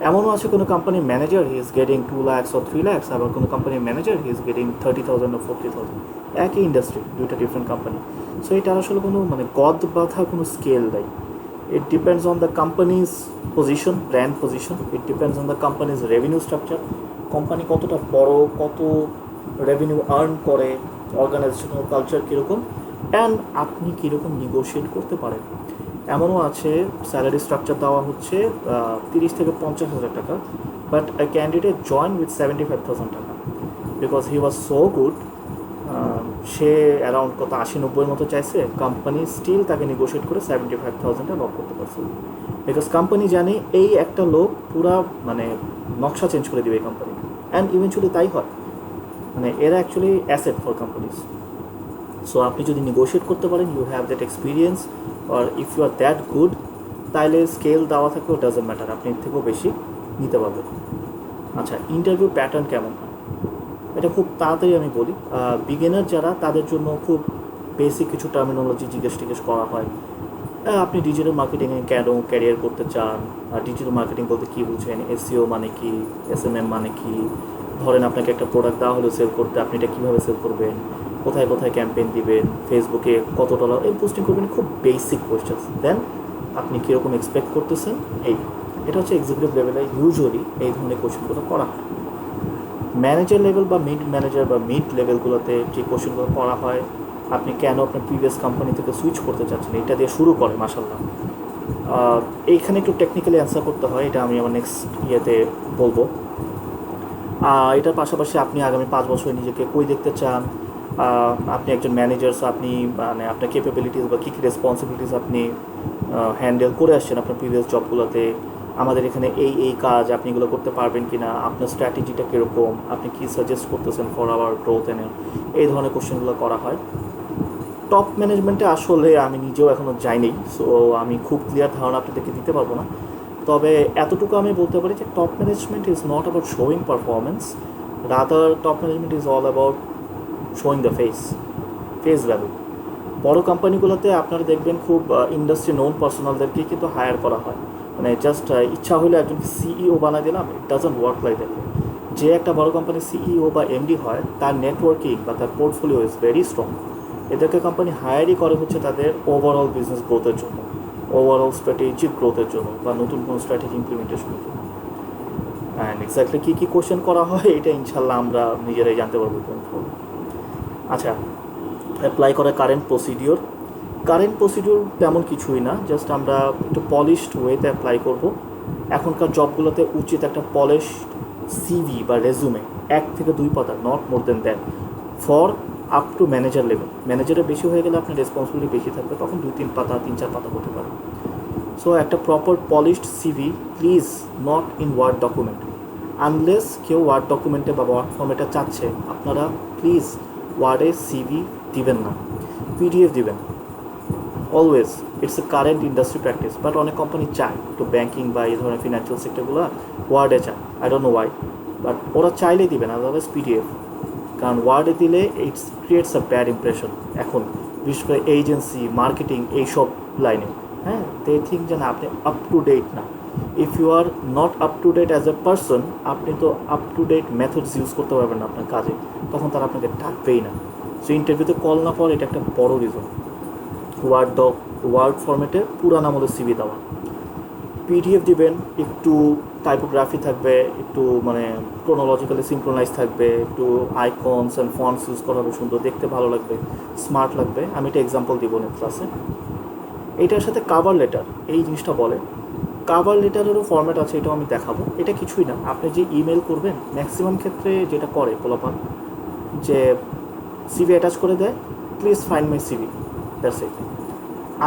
S1: এমনও আছে কোনো কোম্পানির manager he is getting 2 lakhs or 3 lakhs, আবার কোনো কোম্পানির manager he is getting 30,000 or 40,000, একই ইন্ডাস্ট্রি, দুইটা ডিফারেন্ট কোম্পানি। সো এটা আসলে কোনো মানে গদ বাঁধা কোনো স্কেল নেই। It depends on the companies position, brand position, it depends on the companies revenue structure, company কতটা বড়, কত রেভিনিউ আর্ন করে, অর্গানাইজেশনাল কালচার কীরকম, অ্যান্ড আপনি কীরকম নেগোশিয়েট করতে পারেন। এমনও আছে স্যালারি স্ট্রাকচার দেওয়া হচ্ছে 30 থেকে 50,000 টাকা, but a candidate join with 75,000 টাকা because he was so good. Say around কত 80-90 মতো চাইছে, কোম্পানি স্টিল তাকে নেগোশিয়েট করে 75,000 লক করতে পারছে, বিকজ কোম্পানি জানে এই একটা লোক পুরা মানে নকশা চেঞ্জ করে দেবে এই কোম্পানি, অ্যান্ড ইভেনচুয়ালি তাই হয়। মানে এরা actually asset for companies. So আপনি যদি নেগোশিয়েট করতে পারেন, ইউ হ্যাভ দ্যাট এক্সপিরিয়েন্স, আর if you are that good, তাহলে স্কেল দেওয়া থাকলেও ডাজন্ট ম্যাটার, আপনি এর থেকেও বেশি নিতে পারবেন। আচ্ছা, ইন্টারভিউ প্যাটার্ন কেমন হয় এটা খুব তাড়াতাড়ি আমি বলি। বিগিনার যারা, তাদের জন্য খুব বেসিক কিছু টার্মিনোলজি জিজ্ঞেস করা হয়। আপনি ডিজিটাল মার্কেটিংয়ে কেন ক্যারিয়ার করতে চান, ডিজিটাল মার্কেটিং বলতে কী বুঝেন, এসইও মানে কি, এসএমএম মানে কি, ধরেন আপনাকে একটা প্রোডাক্ট দেওয়া হলো সেল করতে, আপনি এটা কীভাবে সেল করবেন, কোথায় কোথায় ক্যাম্পেইন দিবেন, ফেসবুকে কত ডলার এই পোস্টিং করবেন, খুব বেসিক কোয়েশ্চেন্স। দেন আপনি কীরকম এক্সপেক্ট করতেছেন, এটা হচ্ছে এক্সিকিউটিভ লেভেলে ইউজুয়ালি এই ধরনের কোয়েশ্চেনগুলো করা হয়। ম্যানেজার লেভেল বা মিড ম্যানেজার বা মিড লেভেলগুলোতে যে কোয়েশ্চেনগুলো করা হয়, আপনি কেন আপনার প্রিভিয়াস কোম্পানি থেকে সুইচ করতে চাচ্ছেন, এটা দিয়ে শুরু করে মাশাআল্লাহ। এইখানে একটু টেকনিক্যালি অ্যান্সার করতে হয়, এটা আমি আমার নেক্সট ইয়েতে বলবো। এটার পাশাপাশি আপনি আগামী 5 বছরে নিজেকে কই দেখতে চান, আপনি একজন ম্যানেজার, সো আপনি মানে আপনার ক্যাপাবিলিটিস বা কী কী রেসপন্সিবিলিটিস আপনি হ্যান্ডেল করে আসছেন আপনার প্রিভিয়াস জবগুলোতে, আমাদের এখানে এই কাজ আপনি এগুলো করতে পারবেন কি না, আপনার স্ট্র্যাটেজিটা কীরকম, আপনি কী সাজেস্ট করতেছেন ফর আওয়ার গ্রোথ এনে, এই ধরনের কোশ্চেনগুলো করা হয়। টপ ম্যানেজমেন্টে আসলে আমি নিজেও এখনও যাইনি, সো আমি খুব ক্লিয়ার ধারণা আপনাদেরকে দিতে পারবো না। তবে এতটুকু আমি বলতে পারি যে top management is not about showing performance, rather top management is all about showing the face value. বড় কোম্পানিগুলোতে আপনারা দেখবেন খুব ইন্ডাস্ট্রি নোন পার্সোনালদেরকেই কিন্তু হায়ার করা হয়, মানে জাস্ট ইচ্ছা হলে একজনকে সিইও বানায় দিলাম, it doesn't work like that. যে একটা বড় কোম্পানির সিইও বা এমডি হয়, তার নেটওয়ার্কিং বা তার পোর্টফোলিও ইজ ভেরি স্ট্রং। এদেরকে কোম্পানি হায়ারই করে হচ্ছে তাদের ওভারঅল বিজনেস গ্রোথের জন্য, ওভারঅল স্ট্র্যাটেজিক গ্রোথের জন্য, বা নতুন কোনো স্ট্র্যাটেজি ইমপ্লিমেন্টেশনের জন্য। অ্যান্ড এক্স্যাক্টলি কী কী কোশ্চেন করা হয় এটা ইনশাল্লাহ আমরা নিজেরাই জানতে পারবো। আচ্ছা, অ্যাপ্লাই করা কারেন্ট প্রসিডিওর তেমন কিছুই না, জাস্ট আমরা একটু পলিশড ওয়েতে অ্যাপ্লাই করব। এখনকার জবগুলোতে উচিত একটা পলিশড সিভি বা রেজুমে 1 থেকে 2 পাতা, not more then that, for up to manager level. ম্যানেজারের বেশি হয়ে গেলে আপনার রেসপন্সিবিলিটি বেশি থাকবে, তখন 2-3 পাতা 3-4 পাতা হতে পারে। সো একটা proper polished CV, please not in Word document, unless কেউ ওয়ার্ড ডকুমেন্টে বা ওয়ার্ড ফর্মেটে চাচ্ছে, আপনারা প্লিজ ওয়ার্ডে সিভি দিবেন না, পিডিএফ দিবেন always. It's a current industry practice, but অনেক কোম্পানি চায় একটু ব্যাঙ্কিং বা এই ধরনের ফিনান্সিয়াল সেক্টরগুলো ওয়ার্ডে চায়, I don't no Y, but ওরা চাইলেই দিবেন, আদারওয়াইজ পিডিএফ। কারণ ওয়ার্ডে দিলে it's creates a bad impression. এখন বিশেষ করে এজেন্সি, মার্কেটিং, এইসব লাইনে, হ্যাঁ, দে থিঙ্ক যে না আপনি আপ টু ডেট না। If you are not up to date as a person, আপনি তো up to date methods use করতে পারবেন না আপনার কাজে, তখন তারা আপনাকে ডাকবেই না। সো ইন্টারভিউতে কল না পাওয়ার এটা একটা বড় রিজন। ওয়ার্ড ফরম্যাটে পুরান আমলের সিভি দেওয়া, পিডিএফ দিবেন, একটু টাইপোগ্রাফি থাকবে, একটু মানে ক্রোনোলজিক্যালি সিনক্রোনাইজ থাকবে, একটু আইকনস অ্যান্ড ফন্টস ইউজ করা হবে, সুন্দর দেখতে ভালো লাগবে, স্মার্ট লাগবে। আমি একটা এক্সাম্পল দিব না ক্লাসে। এটার সাথে কাভার লেটার, এই জিনিসটা বলে, কাভার লেটারেরও ফরম্যাট আছে, এটাও আমি দেখাবো। এটা কিছুই না, আপনি যে ইমেল করবেন, ম্যাক্সিমাম ক্ষেত্রে যেটা করে পোলাপান, যে সিভি অ্যাটাচ করে দেয়, please find my CV, that's it.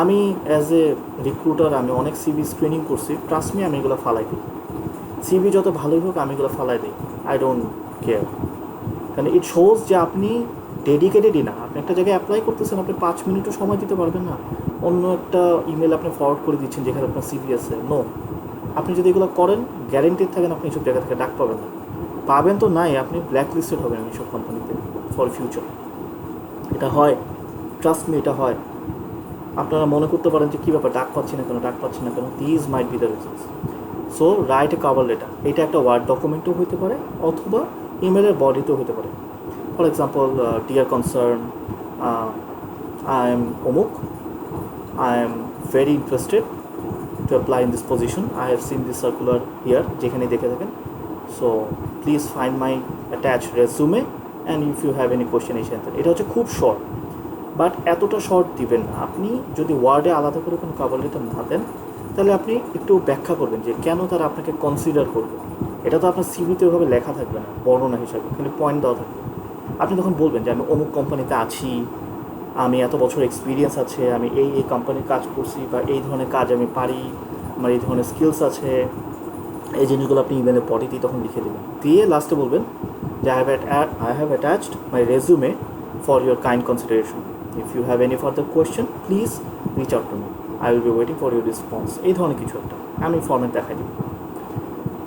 S1: আমি অ্যাজ এ রিক্রুটার আমি অনেক সিভি স্ক্রিনিং করছি, ট্রাস্ট মি, আমি এগুলো ফালাই দিই। সিভি যত ভালোই হোক আমি এগুলো ফালাই দিই, আই ডোন্ট কেয়ার। কারণ ইট শোজ যে আপনি ডেডিকেটেডই না। আপনি একটা জায়গায় অ্যাপ্লাই করতেছেন, আপনি 5 মিনিটও সময় দিতে পারবেন না, অন্য একটা ইমেল আপনি ফরওয়ার্ড করে দিচ্ছেন যেখানে আপনার সিভি আছে। নো, আপনি যদি এগুলো করেন, গ্যারেন্টিড থাকেন আপনি এইসব জায়গা থেকে ডাক পাবেন না। পাবেন তো নাই, আপনি ব্ল্যাক লিস্টেড হবেন এইসব কোম্পানিতে ফর ফিউচার। এটা হয়, ট্রাস্ট মি, এটা হয়। আপনারা মনে করতে পারেন যে কী ব্যাপার, ডাক পাচ্ছি না কেন, these might be the reasons. So write a cover letter, এটা একটা ওয়ার্ড ডকুমেন্টও হতে পারে, অথবা ইমেলের বডিতেও হতে পারে। For example, dear concern, I am অমুক, I am very interested to apply in this position. I have seen this circular here, যেখানে দেখে থাকেন। So please find my attached resume and if you have any question এই answer. এটা হচ্ছে খুব short, but এতটা short দিবেন না। আপনি যদি ওয়ার্ডে আলাদা করে কোনো কভার লেটার না দেন, তাহলে আপনি একটু ব্যাখ্যা করবেন যে কেন তারা আপনাকে কনসিডার করবে। এটা তো আপনার সিভিতে ওইভাবে লেখা থাকবে না বর্ণনা হিসাবে, খালি পয়েন্ট দেওয়া থাকবে। আপনি তখন বলবেন যে আমি অমুক কোম্পানিতে আছি, আমি এত বছর এক্সপিরিয়েন্স আছে, আমি এই কোম্পানির কাজ করছি, বা এই ধরনের কাজ আমি পারি, আমার এই ধরনের স্কিলস আছে, এই জিনিসগুলো আপনি ইমেলের বডিতেই তখন লিখে দেবেন। দিয়ে লাস্টে বলবেন যে I have attached my resume for your kind consideration. If you have any further question please reach out to me, I will be waiting for your response. এই ধরনের কিছু একটা আমি ফর্মেট দেখাই দিব।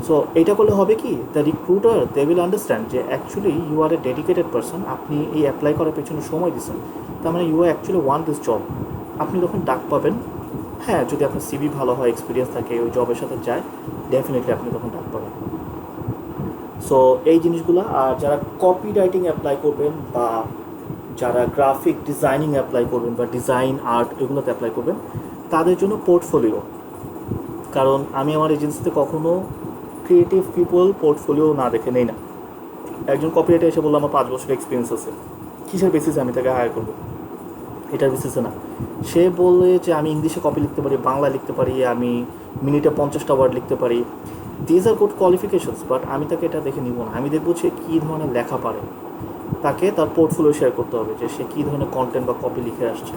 S1: সো এইটা করলে হবে কি, the recruiter they will understand যে actually you are a dedicated person, আপনি এই অ্যাপ্লাই করার পেছনে সময় দিচ্ছেন, তার মানে you are actually want this job. আপনি যখন ডাক পাবেন, হ্যাঁ, যদি আপনার সিভি ভালো হয়, এক্সপিরিয়েন্স থাকে, ওই জবের সাথে যায়, ডেফিনেটলি আপনি তখন ডাক পাবেন। সো এই জিনিসগুলো। আর যারা কপি রাইটিং অ্যাপ্লাই করবেন, বা যারা গ্রাফিক ডিজাইনিং অ্যাপ্লাই করবেন, বা ডিজাইন আর্ট এগুলোতে অ্যাপ্লাই করবেন, তাদের জন্য পোর্টফোলিও। কারণ আমি আমার এজেন্সিতে কখনো ক্রিয়েটিভ পিপল পোর্টফোলিও না দেখে নেই না। একজন কপিরাইটার এসে বললো আমার 5 বছর এক্সপিরিয়েন্স আছে, কিসের বেসিসে আমি তাকে হায়ার করবো? এটার বেসিসে না। সে বলে যে আমি ইংলিশে কপি লিখতে পারি, বাংলা লিখতে পারি, আমি মিনিটে 50টা ওয়ার্ড লিখতে পারি, these are good qualifications, but আমি তাকে এটা দেখে নিব না। আমি দেখবো সে কী ধরনের লেখা পারে, তাকে তার পোর্টফোলিও শেয়ার করতে হবে যে সে কী ধরনের কন্টেন্ট বা কপি লিখে আসছে।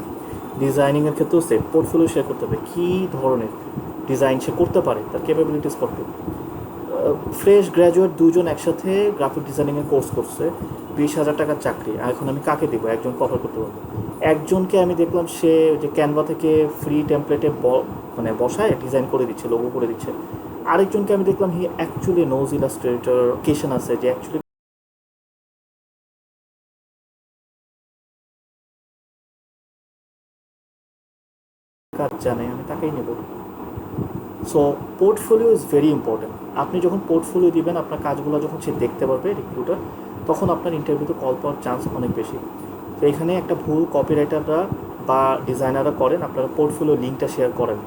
S1: ডিজাইনিংয়ের ক্ষেত্রেও সেম, পোর্টফোলিও শেয়ার করতে হবে কী ধরনের ডিজাইন সে করতে পারে, তার ক্যাপাবিলিটিস কত। ফ্রেশ গ্র্যাজুয়েট দুজন একসাথে গ্রাফিক ডিজাইনিংয়ের কোর্স করছে, 20,000 টাকার চাকরি, আর এখন আমি কাকে দেবো? একজনকে অফার করতে পারবো। একজনকে আমি দেখলাম সে যে ক্যানভা থেকে ফ্রি টেমপ্লেটে মানে বসায় ডিজাইন করে দিচ্ছে, লোগো করে দিচ্ছে। আরেকজনকে আমি দেখলাম হি অ্যাকচুয়ালি নোজ ইলাস্ট্রেটর কেশন আছে, যে অ্যাকচুয়ালি কাজ জানে, আমি তাকেই নেব। So portfolio is very important. আপনি যখন পোর্টফোলিও দিবেন, আপনার কাজগুলো যখন সে দেখতে পারবে রিক্রুটার, তখন আপনার ইন্টারভিউতে কল পাওয়ার চান্স অনেক বেশি। তো এখানে একটা ভুল কপিরাইটাররা বা ডিজাইনাররা করেন, আপনারা পোর্টফোলিও লিঙ্কটা শেয়ার করেন।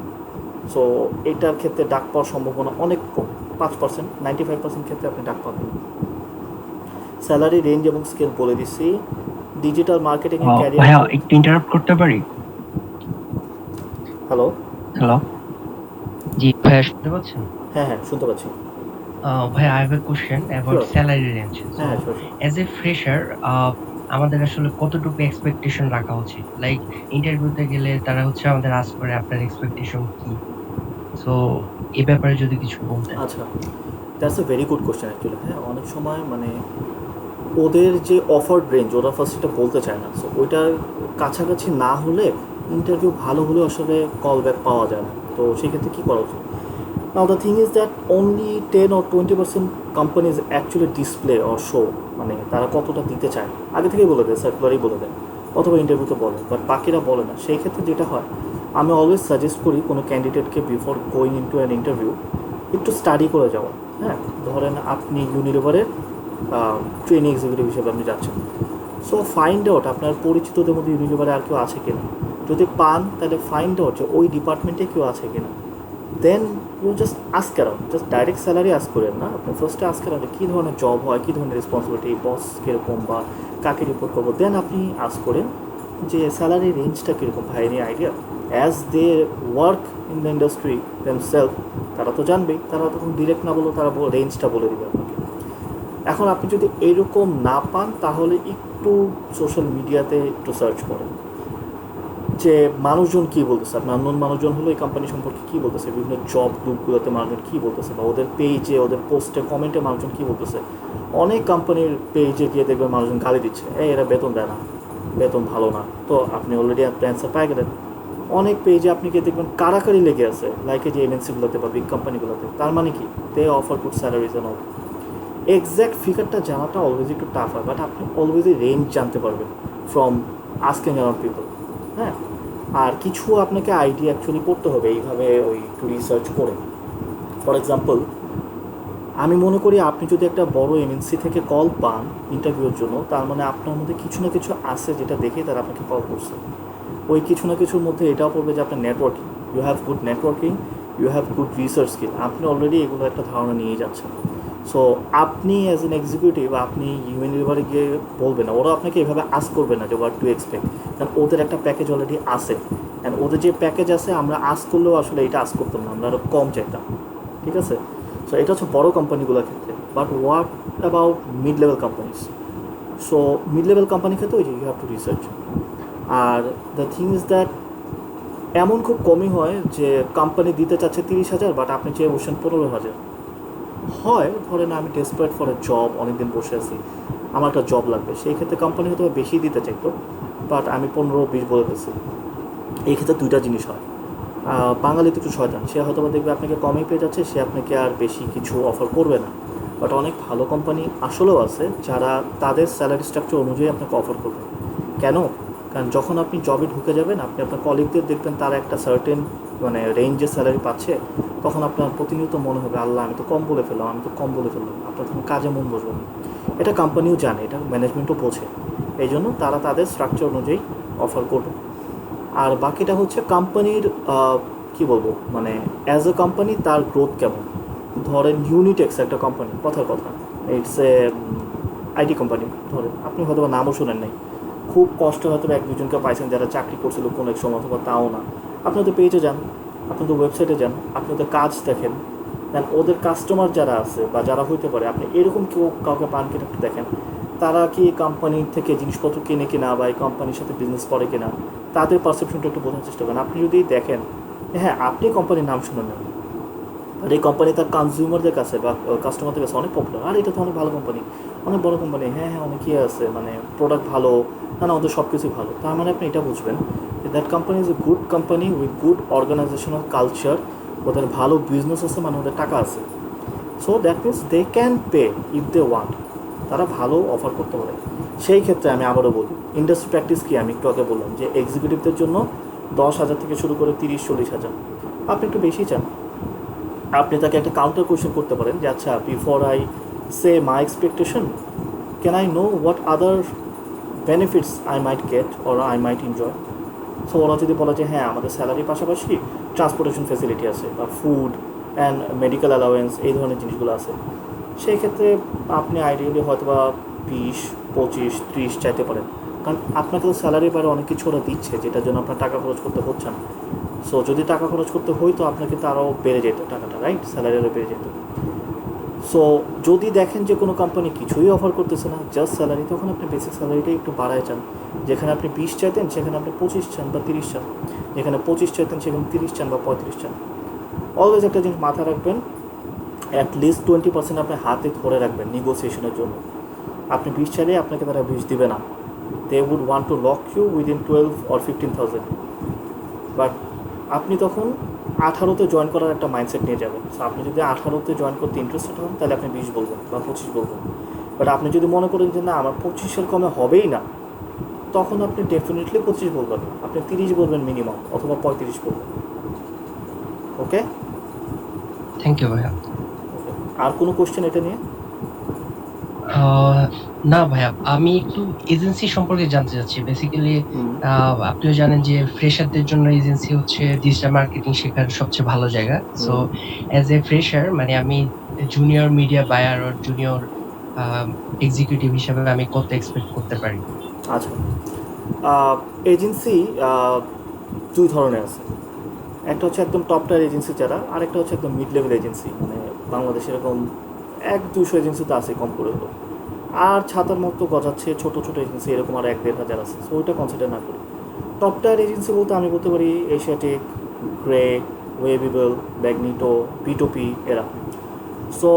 S1: সো এটার ক্ষেত্রে ডাক পাওয়ার সম্ভাবনা অনেক কম, 5%, 95% ক্ষেত্রে আপনি ডাক পাবেন। স্যালারি রেঞ্জ এবং স্কেল বলে দিচ্ছি। ডিজিটাল মার্কেটিং এর
S5: ভাইয়া
S1: ক্যারিয়ার।
S5: একটু ইন্টারাপ্ট করতে পারি?
S1: হ্যালো,
S5: হ্যালো, জি ভাইয়া শুনতে পাচ্ছেন?
S1: হ্যাঁ হ্যাঁ শুনতে পাচ্ছি।
S5: ভাইয়া I have a question about
S1: Sure.
S5: Salary range.
S1: হ্যাঁ sure.
S5: অ্যাজ এ ফ্রেশার আমাদের আসলে কতটুকু এক্সপেকটেশন রাখা উচিত? লাইক ইন্টারভিউতে গেলে তারা হচ্ছে আমাদের আস্ক করে আপনার এক্সপেকটেশন কি? সো এ ব্যাপারে যদি কিছু বলতেন।
S1: আচ্ছা, that's a very good question actually. হ্যাঁ, অনেক সময় মানে ওদের যে অফার্ড রেঞ্জ ওরা ফার্স্ট এটা বলতে চায় না। সো ওইটার কাছাকাছি না হলে ইন্টারভিউ ভালো হলেও আসলে কল ব্যাক পাওয়া যায় না। তো সেক্ষেত্রে কী করা উচিত? Now the thing is that only 10 or 20% companies actually display or show, মানে তারা কতটা দিতে চায় আগে থেকেই বলে দেয়, সার্কুলারই বলে দেয়, অথবা ইন্টারভিউতে বলে, বাট বাকিরা বলে না। সেই ক্ষেত্রে যেটা হয়, আমি অলওয়েজ সাজেস্ট করি কোনো ক্যান্ডিডেটকে before going into an interview একটু স্টাডি করে যাওয়া। হ্যাঁ, ধরেন আপনি ইউনিলিভারের ট্রেনিং এক্সিকিউটিভ হিসেবে আপনি যাচ্ছেন। সো ফাইন্ড আউট আপনার পরিচিতদের মধ্যে ইউনিলিভারে আর কেউ আছে কিনা। যদি পান তাহলে ফাইন্ড আউট যে ওই ডিপার্টমেন্টে কেউ আছে কিনা। Then you just ask around, just direct salary ask করেন না, আপনি ফার্স্টে আস্ক অ্যারাউন্ড কী ধরনের জব হয়, কী ধরনের রেসপন্সিবিলিটি, বস কীরকম বা কাকে রিপোর্ট করবো। দেন আপনি আস্ক করেন যে স্যালারি রেঞ্জটা কীরকম, ভাই any idea. As they work in the industry themselves, তারা তো জানবেই, তারা তখন ডিরেক্ট না বললেও তারা রেঞ্জটা বলে দেবে আপনাকে। এখন আপনি যদি এইরকম না পান তাহলে একটু সোশ্যাল মিডিয়াতে একটু সার্চ করেন যে মানুষজন কী বলতেছে। আপনার অন্য মানুষজন হলো এই কোম্পানি সম্পর্কে কী বলতেছে, বিভিন্ন জব গ্রুপগুলোতে মানুষজন কী বলতেছে, বা ওদের পেজে, ওদের পোস্টে, কমেন্টে মানুষজন কী বলতেছে। অনেক কোম্পানির পেজে গিয়ে দেখবেন মানুষজন গালি দিচ্ছে, এরা বেতন দেয় না, বেতন ভালো না। তো আপনি অলরেডি একটা অ্যান্সার পাই গেলেন। অনেক পেজে আপনি গিয়ে দেখবেন কারাকারি লেগে আছে, লাইক যে এমএনসিগুলোতে বা বিগ কোম্পানিগুলোতে। তার মানে কি, they offer good salaries and all. Exact ফিগারটা জানাটা অলওয়েজ একটু টাফ হয়, বাট আপনি অলওয়েজই রেঞ্জ জানতে পারবেন ফ্রম আস্কিং অ্যারাউন্ড পিপল। হ্যাঁ, আর কিছু আপনাকে আইডিয়া অ্যাকচুয়ালি করতে হবে এইভাবে ওই একটু রিসার্চ করে। ফর এক্সাম্পল, আমি মনে করি আপনি যদি একটা বড় এমএনসি থেকে কল পান ইন্টারভিউর জন্য, তার মানে আপনার মধ্যে কিছু না কিছু আছে যেটা দেখে তারা আপনাকে কল করছে। ওই কিছু না কিছুর মধ্যে এটাও পড়বে যে আপনার networking, you have good networking, you have good research skill. আপনি অলরেডি এগুলো একটা ধারণা নিয়ে যাচ্ছেন। সো আপনি অ্যাজ এন এক্সিকিউটিভ আপনি ইউনিলিভারে গিয়ে বলবেন না, ওরা আপনাকে এভাবে আস্ক করবে না যে হোয়াট টু এক্সপেক্ট, কারণ ওদের একটা প্যাকেজ অলরেডি আছে। অ্যান্ড ওদের যে প্যাকেজ আছে আমরা আস্ক করলেও আসলে এটা আস্ক করতাম না, আমরা আরও কম চাইতাম। ঠিক আছে, সো এটা হচ্ছে বড়ো কোম্পানিগুলোর ক্ষেত্রে। But what about mid level companies? So mid level কোম্পানির ক্ষেত্রে ওই যে ইউ হ্যাভ টু রিসার্চ। আর দ্য থিং ইজ দ্যাট এমন খুব কমই হয় যে কোম্পানি দিতে চাচ্ছে 30,000, বাট আপনি চেয়ে বসছেন 15,000। হয় ধরেন আমি ডেসপারেট ফর এ জব, অনেকদিন বসে আছি, আমার একটা জব লাগবে, সেই ক্ষেত্রে কোম্পানি হয়তো বেশি দিতে চাইতো, বাট আমি 15-20 বলে দিচ্ছি। এই ক্ষেত্রে দুইটা জিনিস হয়, বাঙালি তো একটু শয়তান, সে হয়তো দেখবে আপনাকে কমই পেয়ে যাচ্ছে, সে আপনাকে আর বেশি কিছু অফার করবে না। বাট অনেক ভালো কোম্পানি আসলেও আছে যারা তাদের স্যালারি স্ট্রাকচার অনুযায়ী আপনাকে অফার করবে। কেন? কারণ যখন আপনি জবে ঢুকে যাবেন, আপনি আপনার কলিগদের দেখবেন তারা একটা সার্টেন মানে রেঞ্জের স্যালারি পাচ্ছে, তখন আপনার প্রতিনিয়ত মনে হবে আল্লাহ আমি তো কম বলে ফেললাম, আপনার তখন কাজে মন বসবে না। এটা কোম্পানিও জানে, এটা ম্যানেজমেন্টও বোঝে, এই জন্য তারা তাদের স্ট্রাকচার অনুযায়ী অফার করবে। আর বাকিটা হচ্ছে কোম্পানির কী বলবো, মানে অ্যাজ এ কোম্পানি তার গ্রোথ কেমন। ধরেন ইউনিটেক্স একটা কোম্পানি, কথার কথা, ইটস এ আইটি কোম্পানি, ধরেন আপনি হয়তো নামও শোনেন নাই, খুব কষ্ট হয়তো 1-2জনকে পাইছেন যারা চাকরি করছিল কোনো এক সময়, অথবা তাও না। আপনি ওদের পেজে যান, আপনি ওদের ওয়েবসাইটে যান, আপনি ওদের কাজ দেখেন, দেন ওদের কাস্টমার যারা আছে বা যারা হইতে পারে, আপনি এরকম কাউকে পান কিনা একটু দেখেন। তারা কি কোম্পানি থেকে জিনিসপত্র কিনে কিনা বা এই কোম্পানির সাথে বিজনেস করে কিনা, তাদের পারসেপশনটা একটু বোঝার চেষ্টা করেন। আপনি যদি দেখেন হ্যাঁ আপনি কোম্পানির নাম শুনে নেন, আর এই কোম্পানি তার কনজিউমারদের কাছে বা কাস্টমারদের কাছে অনেক পপুলার, আর এটা তো অনেক ভালো কোম্পানি, অনেক বড় কোম্পানি, হ্যাঁ হ্যাঁ অনেক ইয়ে আছে, মানে প্রোডাক্ট ভালো, না ওদের সব কিছুই ভালো, তার মানে আপনি এটা বুঝবেন that company is a good company with good organisational culture, ওদের ভালো বিজনেস আছে, মানে ওদের টাকা আছে। So that means they can pay if they want, তারা ভালো অফার করতে পারে। সেই ক্ষেত্রে আমি আবারও বলি, ইন্ডাস্ট্রি প্র্যাকটিস কি আমি একটু আগে বললাম যে এক্সিকিউটিভদের জন্য 10,000 থেকে শুরু করে 30-40,000, আপনি একটু বেশি চান, আপনি তাকে একটা কাউন্টার কোয়েশ্চেন করতে পারেন যে আচ্ছা before I say my expectation can I know what other benefits I might get or I might enjoy. So ওরা যদি বলে যে হ্যাঁ আমাদের স্যালারির পাশাপাশি ট্রান্সপোর্টেশন ফেসিলিটি আছে বা ফুড অ্যান্ড মেডিকেল অ্যালাওয়েন্স এই ধরনের জিনিসগুলো আছে, সেই ক্ষেত্রে আপনি আইডিয়ালি হয়তো বা 20, 25, 30 চাইতে পারেন, কারণ আপনাকে তো স্যালারির বাইরে অনেক কিছু ওরা দিচ্ছে যেটার জন্য আপনার টাকা খরচ করতে হচ্ছে না। সো যদি টাকা খরচ করতে হইতো আপনাকে তো আরও বেড়ে যেত টাকাটা, রাইট, স্যালারি আরও বেড়ে যেত। সো যদি দেখেন যে কোনো কোম্পানি কিছুই অফার করতেছে না, জাস্ট স্যালারি, তখন আপনি বেসিক স্যালারিটাই একটু বাড়ায় চান। যেখানে আপনি 20 চাইতেন সেখানে আপনি 25 চান বা 30 চান, যেখানে 25 চাইতেন সেখানে 30 চান বা 35 চান। অলওয়েজ একটা জিনিস মাথায় রাখবেন, অ্যাটলিস্ট 20% আপনি হাতে ধরে রাখবেন নিগোসিয়েশনের জন্য। আপনি 20 চাইলে আপনাকে তারা 20 দিবে না, they would want to lock you within 12 or 15,000। But আপনি তখন 18তে জয়েন করার একটা মাইন্ডসেট নিয়ে যাবেন। সো আপনি যদি 18তে জয়েন করতে ইন্টারেস্টেড হন তাহলে আপনি 20 বলবেন বা 25 বলবেন। বাট আপনি যদি মনে করেন যে না আমার 25-এর কমে হবেই না, তখন আপনি ডেফিনেটলি 25 বলবেন, আপনি 30 বলবেন মিনিমাম, অথবা 35 বলবেন। ওকে,
S5: থ্যাংক ইউ ভাইয়া।
S1: আর কোনো কোশ্চেন এটা নিয়ে?
S5: না ভাইয়া, আমি একটু এজেন্সি সম্পর্কে জানতে চাচ্ছি। বেসিক্যালি আপনিও জানেন যে ফ্রেশারদের জন্য এজেন্সি হচ্ছে ডিজিটাল মার্কেটিং শেখার সবচেয়ে ভালো জায়গা। সো অ্যাজ এ ফ্রেশার, মানে আমি জুনিয়র মিডিয়া বায়ার আর জুনিয়র এক্সিকিউটিভ হিসাবে আমি কত এক্সপেক্ট করতে পারি?
S1: আচ্ছা, এজেন্সি দুই ধরনের আছে। একটা হচ্ছে একদম টপ টায়ার এজেন্সি যারা, আরেকটা হচ্ছে একদম মিড লেভেল এজেন্সি, মানে বাংলাদেশে এরকম 100-200 এজেন্সি তো আছে কম করে হলো, আর ছাতার মতো গজাচ্ছে ছোটো ছোটো এজেন্সি এরকম আর 1-1.5 হাজার আছে। সো ওইটা কনসিডার না করি। টপ টায়ার এজেন্সি বলতে আমি বলতে পারি এশিয়াটিক, গ্রে, ওয়েবিবল, ম্যাগনিটো, বিটোপি এরা। সো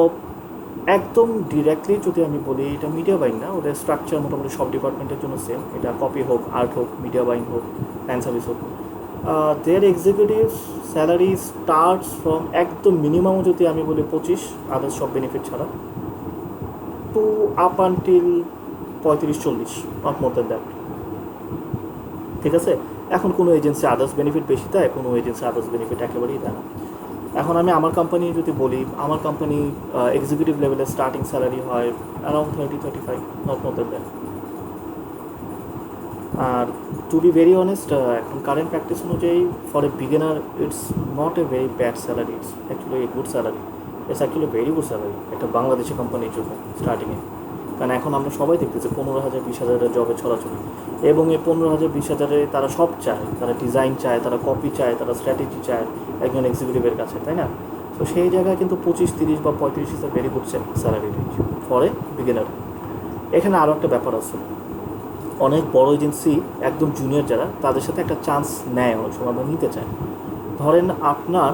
S1: একদম ডিরেক্টলি যদি আমি বলি, এটা মিডিয়া বাইং না, ওদের স্ট্রাকচার মোটামুটি সব ডিপার্টমেন্টের জন্য সেম। এটা কপি হোক, আর্ট হোক, মিডিয়া বাইং হোক, ফ্যান সার্ভিস হোক, their executive salary starts from একদম মিনিমাম যদি আমি বলি 25, আদার্স সব বেনিফিট ছাড়া, to up until 35-40, not more than that. ঠিক আছে, এখন কোনো এজেন্সি আদার্স বেনিফিট বেশি দেয়, কোনো এজেন্সি আদার্স বেনিফিট একেবারেই দেয় না। এখন আমি আমার কোম্পানি যদি বলি, আমার কোম্পানি এক্সিকিউটিভ লেভেলের স্টার্টিং স্যালারি হয় around 30-35, not more than that. আর টু বি ভেরি অনেস্ট, এখন কারেন্ট প্র্যাকটিস অনুযায়ী for a beginner it's not a very bad salary, it's actually a good salary, it's actually very good salary একটা বাংলাদেশি কোম্পানির জন্য স্টার্টিংয়ে। কারণ এখন আমরা সবাই দেখতেছি 15,000, 20,000 জবে ছড়াছড়ি, এবং এই 15,000, 20,000 তারা সব চায়, তারা ডিজাইন চায়, তারা কপি চায়, তারা স্ট্র্যাটেজি চায় একজন এক্সিকিউটিভের কাছে, তাই না? তো সেই জায়গায় কিন্তু 25, 30 বা 35 is a very good salary range for a beginner. এখানে আরও একটা ব্যাপার আছে, অনেক বড় এজেন্সি একদম জুনিয়র যারা, তাদের সাথে একটা চান্স নেয় অনেক সময় বা নিতে চায়। ধরেন আপনার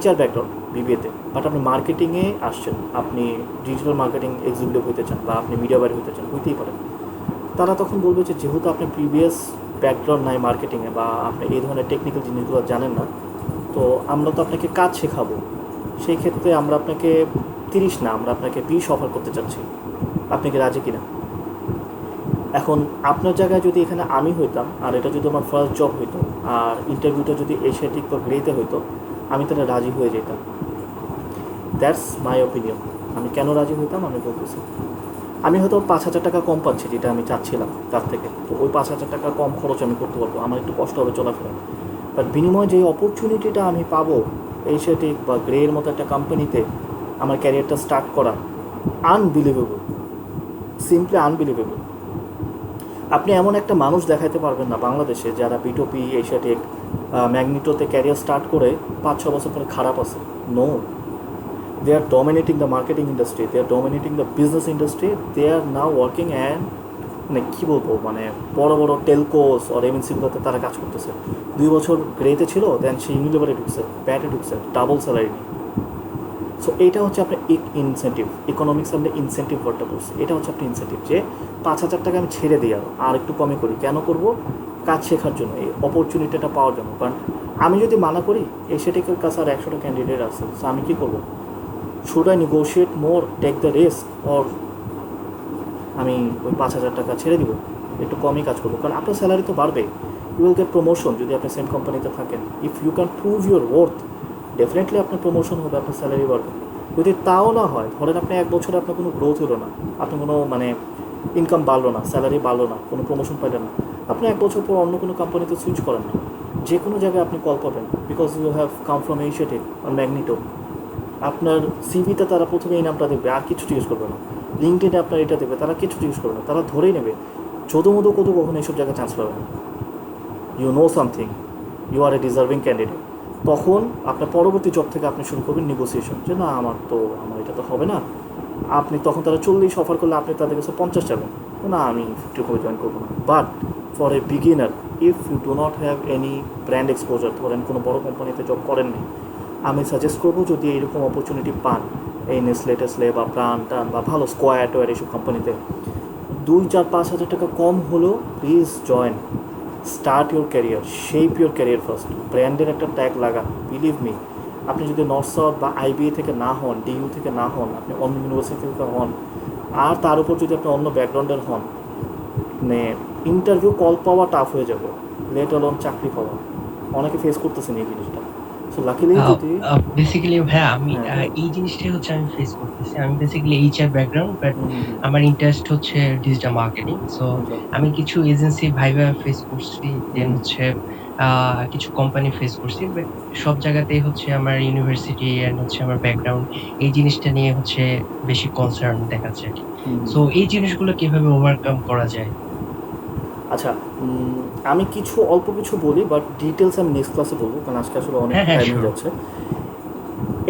S1: HR ব্যাকগ্রাউন্ড বিবিএতে, বাট আপনি মার্কেটিংয়ে আসছেন, আপনি ডিজিটাল মার্কেটিং এক্সিকিউটিভ হতে চান বা আপনি মিডিয়া বাইরে হতে চান, হইতেই পারেন। তারা তখন বলবে যে যেহেতু আপনি প্রিভিয়াস ব্যাকগ্রাউন্ড নাই মার্কেটিংয়ে বা আপনি এই ধরনের টেকনিক্যাল জিনিসগুলো জানেন না, তো আমরা তো আপনাকে কাজ শেখাবো, সেই ক্ষেত্রে আমরা আপনাকে 30 না, আমরা আপনাকে 20 অফার করতে চাচ্ছি, আপনি কি রাজি কিনা? এখন আপনার জায়গায় যদি এখানে আমি হইতাম, আর এটা যদি আমার ফার্স্ট জব হইতো, আর ইন্টারভিউটা যদি এশিয়াটিক বা গ্রেতে হইতো, আমি তাহলে রাজি হয়ে যেতাম। That's my opinion. আমি কেন রাজি হইতাম আমি বলতেছি। আমি হয়তো 5,000 টাকা কম পাচ্ছি যেটা আমি চাচ্ছিলাম তার থেকে, তো ওই 5,000 টাকা কম খরচ আমি করতে পারবো, আমার একটু কষ্ট হবে চলাফেরা, বাট বিনিময়ে যে অপরচুনিটিটা আমি পাবো এশিয়াটিক বা গ্রের মতো একটা কোম্পানিতে আমার ক্যারিয়ারটা স্টার্ট করা, আনবিলিভেবল, সিম্পলি আনবিলিভেবল। আপনি এমন একটা মানুষ দেখাইতে পারবেন না বাংলাদেশে যারা বিটোপি, এশিয়াটিক, ম্যাগনিটোতে ক্যারিয়ার স্টার্ট করে 5-6 বছর পরে খারাপ আছে। No, they are dominating the marketing industry, they are dominating the business industry, they are now working and মানে কী বলবো মানে বড় বড় টেলকোস আর এমএনসিগুলোতে তারা কাজ করতেছে। 2 বছর গ্রেতে ছিল, দেন সে ইউনিলিভারে ঢুকছে, ব্যাটে ঢুকছে, ডাবল স্যালারি নিয়ে। সো এইটা হচ্ছে আপনার ইনসেন্টিভ, ইকোনমিক্স আমরা ইনসেন্টিভ ওয়ার্ডটা বলছি, এটা হচ্ছে আপনার ইনসেন্টিভ যে 5,000 টাকা আমি ছেড়ে দিই আর একটু কমে করি, কেন করব? কাজ শেখার জন্য, এই অপরচুনিটিটা পাওয়ার জন্য। কারণ আমি যদি মানা করি এসেটিকের কাছে আর 100টা ক্যান্ডিডেট আছে, সো আমি কী করবো? Should I negotiate more, take the risk, or আমি ওই 5,000 টাকা ছেড়ে দিব, একটু কমই কাজ করবো? কারণ আপনার স্যালারি তো বাড়বে, ইউ উইল গেট প্রমোশন যদি আপনি সেম কোম্পানিতে থাকেন। If you can prove your worth, definitely আপনার প্রমোশন হবে, আপনার স্যালারি বাড়বে। যদি তাও না হয়, ধরেন আপনি 1 বছরে আপনার কোনো গ্রোথ হলো না, আপনার কোনো মানে ইনকাম বাড়লো না, স্যালারি বাড়লো না, কোনো প্রমোশন পাইলেন না, আপনি 1 বছর পর অন্য কোনো কোম্পানিতে সুইচ করেন না, যে কোনো জায়গায় আপনি কল পাবেন, because you have come from Asiatic আর ম্যাগনিটো। আপনার সিভিতে তারা প্রথমে এই নামটা দেখবে, আর কিছু জিজ্ঞেস করবে না। লিঙ্কডিনে আপনার এটা দেখবে, তারা কিছু জিজ্ঞেস করবে না, তারা ধরেই নেবে। যদুমধু কখনো এইসব জায়গায় চান্স পাবে না। You know something, you are a deserving candidate. তখন আপনার পরবর্তী জব থেকে আপনি শুরু করবেন নেগোসিয়েশন, যে না আমার এটা তো হবে না। আপনি তখন তারা 40 অফার করলে আপনি তাদের কাছে 50 যাবেন, না আমি 50 করে জয়েন করবো না। But for a beginner, if you do not have any brand exposure, ধরেন কোনো বড় কোম্পানিতে জব করেননি, আমি সাজেস্ট করবো যদি এইরকম অপরচুনিটি পান, এই নেসলে টেসলে বা প্রাণ টান বা ভালো স্কোয়ার টোয়ার এইসব কোম্পানিতে 2-4-5 হাজার টাকা কম হলেও please join. Start your career, shape your career first. ব্র্যান্ডের একটা ট্যাগ লাগা, বিলিভ মি। আপনি যদি নর্থ সাউথ বা আইবিএ থেকে না হন, ডিইউ থেকে না হন, আপনি অন্য ইউনিভার্সিটি থেকে হন, আর তার উপর যদি আপনি অন্য ব্যাকগ্রাউন্ডের হন, মানে ইন্টারভিউ কল পাওয়া টাফ হয়ে যাবে, লেট অ্যালোন চাকরি পাওয়া। অনেকে ফেস করতেছেন এই জিনিসটা। সো লাকিলি যদি
S5: বেসিক্যালি ভাইয়া আমি
S1: হ্যাঁ।
S5: এই জিনিসটাই হচ্ছে আমি ফেস করতেছি। আমি বেসিক্যালি এইচআর ব্যাকগ্রাউন্ড, বাট আমার ইন্টারেস্ট হচ্ছে ডিজিটাল মার্কেটিং। সো আমি কিছু এজেন্সি ভাইবা ফেস করছি, দেন হচ্ছে কিছু কোম্পানি ফেস করছি, বাট সব জায়গাতেই হচ্ছে আমার ইউনিভার্সিটি অ্যান্ড হচ্ছে আমার ব্যাকগ্রাউন্ড এই জিনিসটা নিয়ে হচ্ছে বেশি কনসার্ন দেখাচ্ছে আর কি। সো এই জিনিসগুলো কিভাবে ওভারকাম করা যায়?
S1: আচ্ছা, আমি অল্প কিছু বলি, বাট ডিটেলস আমি নেক্সট ক্লাসে বলবো, কারণ আজকে আসলে অনেক
S5: হ্যাঁ,
S1: টাইম হয়ে
S5: sure.
S1: যাচ্ছে।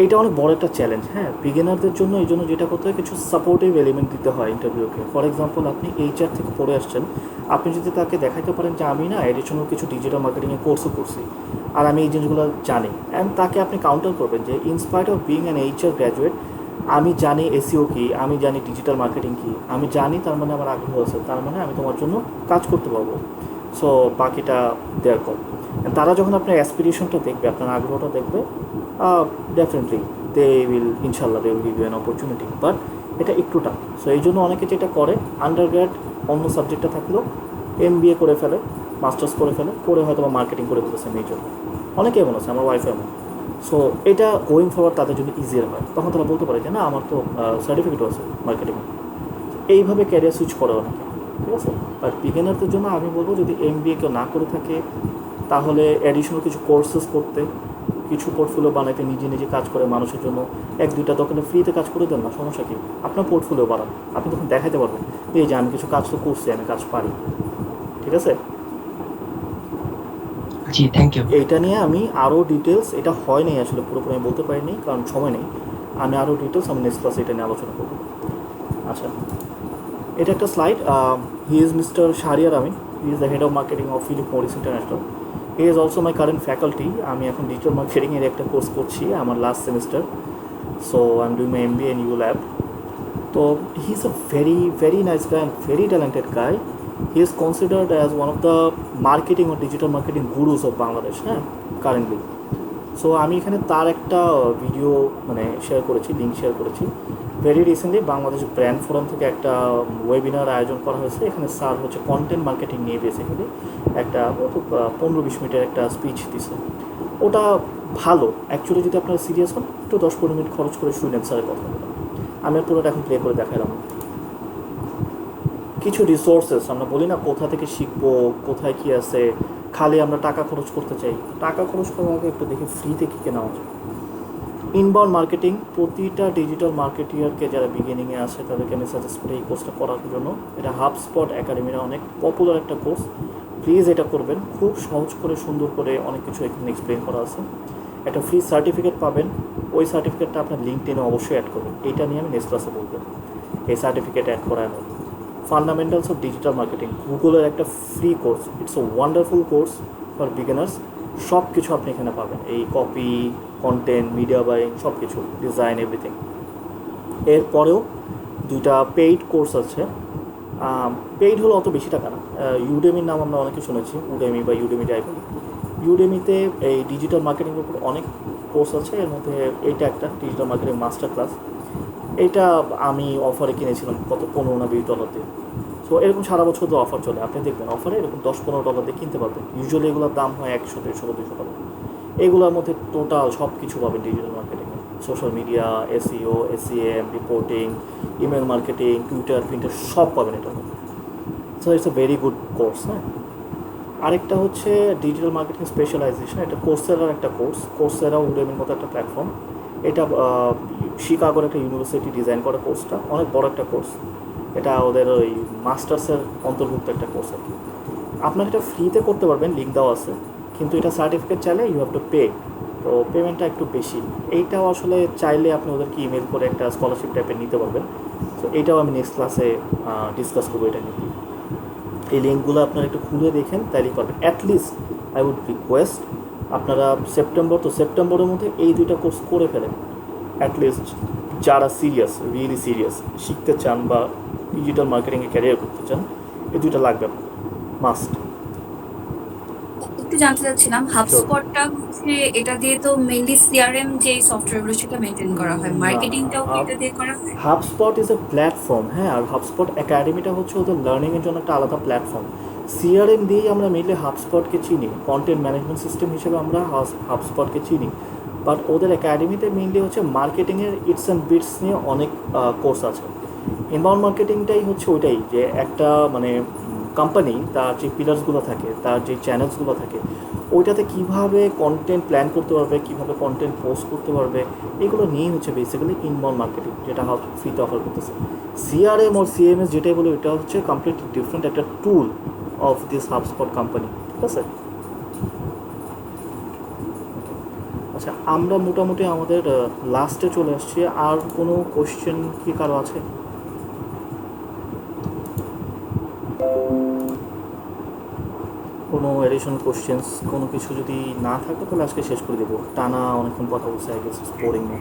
S1: এটা অনেক বড় একটা চ্যালেঞ্জ, হ্যাঁ, বিগিনারদের জন্য। এই জন্য যেটা করতে হয়, কিছু সাপোর্টিভ এলিমেন্ট দিতে হয় ইন্টারভিউকে। ফর এক্সাম্পল, আপনি এইচআর থেকে পড়ে আসছেন, আপনি যদি তাকে দেখাতে পারেন যে আমি না এডিশনাল কিছু ডিজিটাল মার্কেটিংয়ের কোর্সও করছি, আর আমি এই জিনিসগুলো জানি, অ্যান্ড তাকে আপনি কাউন্টার করবেন যে in spite of being an HR graduate, আমি জানি এসইও কী, আমি জানি ডিজিটাল মার্কেটিং কী, আমি জানি, তার মানে আমার আগ্রহ আছে, তার মানে আমি তোমার জন্য কাজ করতে পারবো। সো বাকিটা দেয়ার কল। তারা যখন আপনার অ্যাসপিরেশনটা দেখবে, আপনার আগ্রহটা দেখবে, ডেফিনেটলি দে উইল, ইনশাল্লাহ they will give you an opportunity. But এটা একটু টাফ। সো এই জন্য অনেকে যেটা করে, আন্ডারগ্র্যাড অন্য সাবজেক্টটা থাকলেও এমবিএ করে ফেলে, মাস্টার্স করে ফেলে, করে হয়তো বা মার্কেটিং করে ফেলেছে মেজর। অনেকে এমন আছে, আমার ওয়াইফ এমন। সো এটা গোয়িং ফরওয়ার্ড তাদের যদি ইজিয়ার হয়, তখন তারা বলতে পারে যে না আমার তো সার্টিফিকেটও আছে মার্কেটিং। এইভাবে ক্যারিয়ার সুইচ করে অনেকে, ঠিক আছে। বাট বিগিনারদের জন্য আমি বলবো, যদি এমবিএ কেউ না করে থাকে, তাহলে অ্যাডিশনাল কিছু কোর্সেস করতে, কিছু পোর্টফোলিও বানাইতে, নিজে নিজে কাজ করে মানুষের জন্য 1-2টা দোকানে ফ্রিতে কাজ করে দেন না, সমস্যা কি? আপনার পোর্টফোলিও বাড়ান, আপনি তখন দেখাতে পারবেন এই যে আমি কিছু কাজ তো করছি, আমি কাজ পারি, ঠিক আছে।
S5: জি, থ্যাংক ইউ।
S1: এইটা নিয়ে আমি আরও ডিটেলস, এটা হয় নাই আসলে পুরোপুরি আমি বলতে পারিনি, কারণ সময় নেই। আমি আরও ডিটেলস আমি নেক্সট ক্লাসে এটা নিয়ে আলোচনা করবো। আচ্ছা, এটা একটা slide. He is mister Shahriar Amin, he is the head of marketing of Philip Morris International. He is also my current faculty. আমি এখন ডিজিটাল মার্কেটিংয়ের একটা কোর্স করছি, আমার last semester. So I am doing my MBA in U lab. তো he is a very very nice guy and very talented guy. He is considered as one of the marketing ও digital marketing gurus of Bangladesh, হ্যাঁ, currently. So আমি এখানে তার একটা video মানে share করেছি, link share করেছি। Very recently Bangladesh brand forum থেকে একটা ওয়েবিনার আয়োজন করা হয়েছে। এখানে স্যার হচ্ছে কন্টেন্ট মার্কেটিং নিয়ে বেসিক্যালি একটা 15-20 মিনিটের একটা স্পিচ দিছে। ওটা ভালো অ্যাকচুয়ালি। যদি আপনারা সিরিয়াস হন, একটু 10-15 মিনিট খরচ করে শুনেন স্যারের কথাগুলো। আমি পুরোটা এখন প্লে করে দেখালাম। কিছু রিসোর্সেস, আমরা বলি না কোথা থেকে শিখবো, কোথায় কী আছে, খালি আমরা টাকা খরচ করতে চাই। টাকা খরচ করার আগে একটু দেখি ফ্রিতে কী কেনা যায়। ইনবাউন্ড মার্কেটিং, প্রতিটা ডিজিটাল মার্কেটিয়ারকে যারা বিগিনিংয়ে আছে তাদেরকে আমি সাজেস্ট করি এই কোর্সটা করার জন্য। এটা হাবস্পট একাডেমির অনেক পপুলার একটা কোর্স, প্লিজ এটা করবেন। খুব সহজ করে, সুন্দর করে অনেক কিছু এখানে এক্সপ্লেন করা আছে। একটা ফ্রি সার্টিফিকেট পাবেন। ওই সার্টিফিকেটটা আপনার লিঙ্কডইনে অবশ্যই অ্যাড করবেন। এইটা নিয়ে আমি নেক্সট ক্লাসে বলবো, এই সার্টিফিকেট অ্যাড করা এমন ফান্ডামেন্টালস অফ ডিজিটাল মার্কেটিং, গুগলের একটা free course, it's a wonderful course for beginners. সব কিছু আপনি এখানে পাবেন, এই কপি, কন্টেন্ট, মিডিয়া বাইং, সব কিছু, ডিজাইন, এভরিথিং। এরপরেও দুইটা পেইড কোর্স আছে। পেইড হলো অত বেশি টাকা না। ইউডেমির নাম আমরা অনেকে শুনেছি, উডেমি বা ইউডেমি টাইপের। ইউডেমিতে এই ডিজিটাল মার্কেটিংয়ের উপর অনেক কোর্স আছে, এর মধ্যে এইটা একটা ডিজিটাল মার্কেটিং মাস্টার ক্লাস। এইটা আমি অফারে কিনেছিলাম কত $15-20 দিয়ে। সো এরকম সারা বছর তো অফার চলে, আপনি দেখবেন অফারে এরকম $10-15 দিয়ে কিনতে পারবেন। ইউজুয়ালি এগুলোর দাম হয় 100-150-200 টাকা। এগুলোর মধ্যে টোটাল সব কিছু পাবেন ডিজিটাল মার্কেটিংয়ে, social media, SEO, SEM, reporting, email marketing, Twitter, printer, সব পাবেন এটার মধ্যে। So it's a very good course. হ্যাঁ, আরেকটা হচ্ছে ডিজিটাল মার্কেটিং স্পেশালাইজেশন, এটা কোর্সেরার একটা কোর্স। কোর্সেরা উডেমির মতো একটা প্ল্যাটফর্ম। এটা শিকাগোর একটা ইউনিভার্সিটি ডিজাইন করা কোর্সটা, অনেক বড় একটা কোর্স। এটা ওদের ওই মাস্টার্সের অন্তর্ভুক্ত একটা কোর্স আর কি। আপনার এটা ফ্রিতে করতে পারবেন, লিঙ্ক দেওয়া আছে, কিন্তু এটা সার্টিফিকেট চাইলে ইউ হ্যাভ টু পে। তো পেমেন্টটা একটু বেশি। এইটাও আসলে চাইলে আপনি ওদেরকে ইমেল করে একটা স্কলারশিপ টাইপের নিতে পারবেন। তো এইটাও আমি নেক্সট ক্লাসে ডিসকাস করবো এটা নিয়ে। এই লিঙ্কগুলো আপনারা একটু খুলে দেখেন, তাইলেই পারবেন। অ্যাটলিস্ট আই উড রিকোয়েস্ট আপনারা সেপ্টেম্বরের মধ্যে এই দুইটা কোর্স করে ফেলেন। অ্যাটলিস্ট যারা সিরিয়াস, রিয়েলি সিরিয়াস শিখতে চান বা ডিজিটাল মার্কেটিংয়ে ক্যারিয়ার করতে চান, এই দুইটা লাগবে আপনার, মাস্ট।
S4: একটু জানতে চাচ্ছিলাম, হাবস্পটটা হচ্ছে, এটা দিয়ে তো মেইনলি সিআরএম যে সফটওয়্যারগুলো সেটা মেনটেন করা হয়, মার্কেটিংটাও কি এটা দিয়ে করা হয়?
S1: HubSpot is a platform. হ্যাঁ, আর হাবস্পট একাডেমিটা হচ্ছে ওদের লার্নিংয়ের জন্য একটা আলাদা প্ল্যাটফর্ম। সিআরএম দিয়েই আমরা মেনলি হাবস্পটকে চিনি, কন্টেন্ট ম্যানেজমেন্ট সিস্টেম হিসেবে আমরা হাবস্পটকে চিনি। বাট ওদের একাডেমিতে মেনলি হচ্ছে মার্কেটিংয়ের ইটস অ্যান্ড বিটস নিয়ে অনেক কোর্স আছে। ইনবাউন্ড মার্কেটিংটাই হচ্ছে ওইটাই, যে একটা মানে কোম্পানি তার যে পিলার্সগুলো থাকে, তার যে চ্যানেলসগুলো থাকে, ওইটাতে কীভাবে কন্টেন্ট প্ল্যান করতে পারবে, কীভাবে কন্টেন্ট পোস্ট করতে পারবে, এগুলো নিয়েই হচ্ছে বেসিক্যালি ইনবাউন্ড মার্কেটিং, যেটা ফ্রিতে অফার করতেছে। সিআরএম ওর সিএমএস যেটাই বলে, এটা হচ্ছে কমপ্লিটলি ডিফারেন্ট একটা tool of this HubSpot company. ঠিক আছে? আচ্ছা, আমরা মোটামুটি আমাদের লাস্টে চলে আসছি। আর কোনো কোশ্চেন কি কারো আছে? কোনো এডিশনাল কোশ্চেন্স, কোনো কিছু যদি না থাকে তাহলে আজকে শেষ করে দেবো। টানা অনেকক্ষণ কথা বলছে, আই গেস ইটস বোরিং না?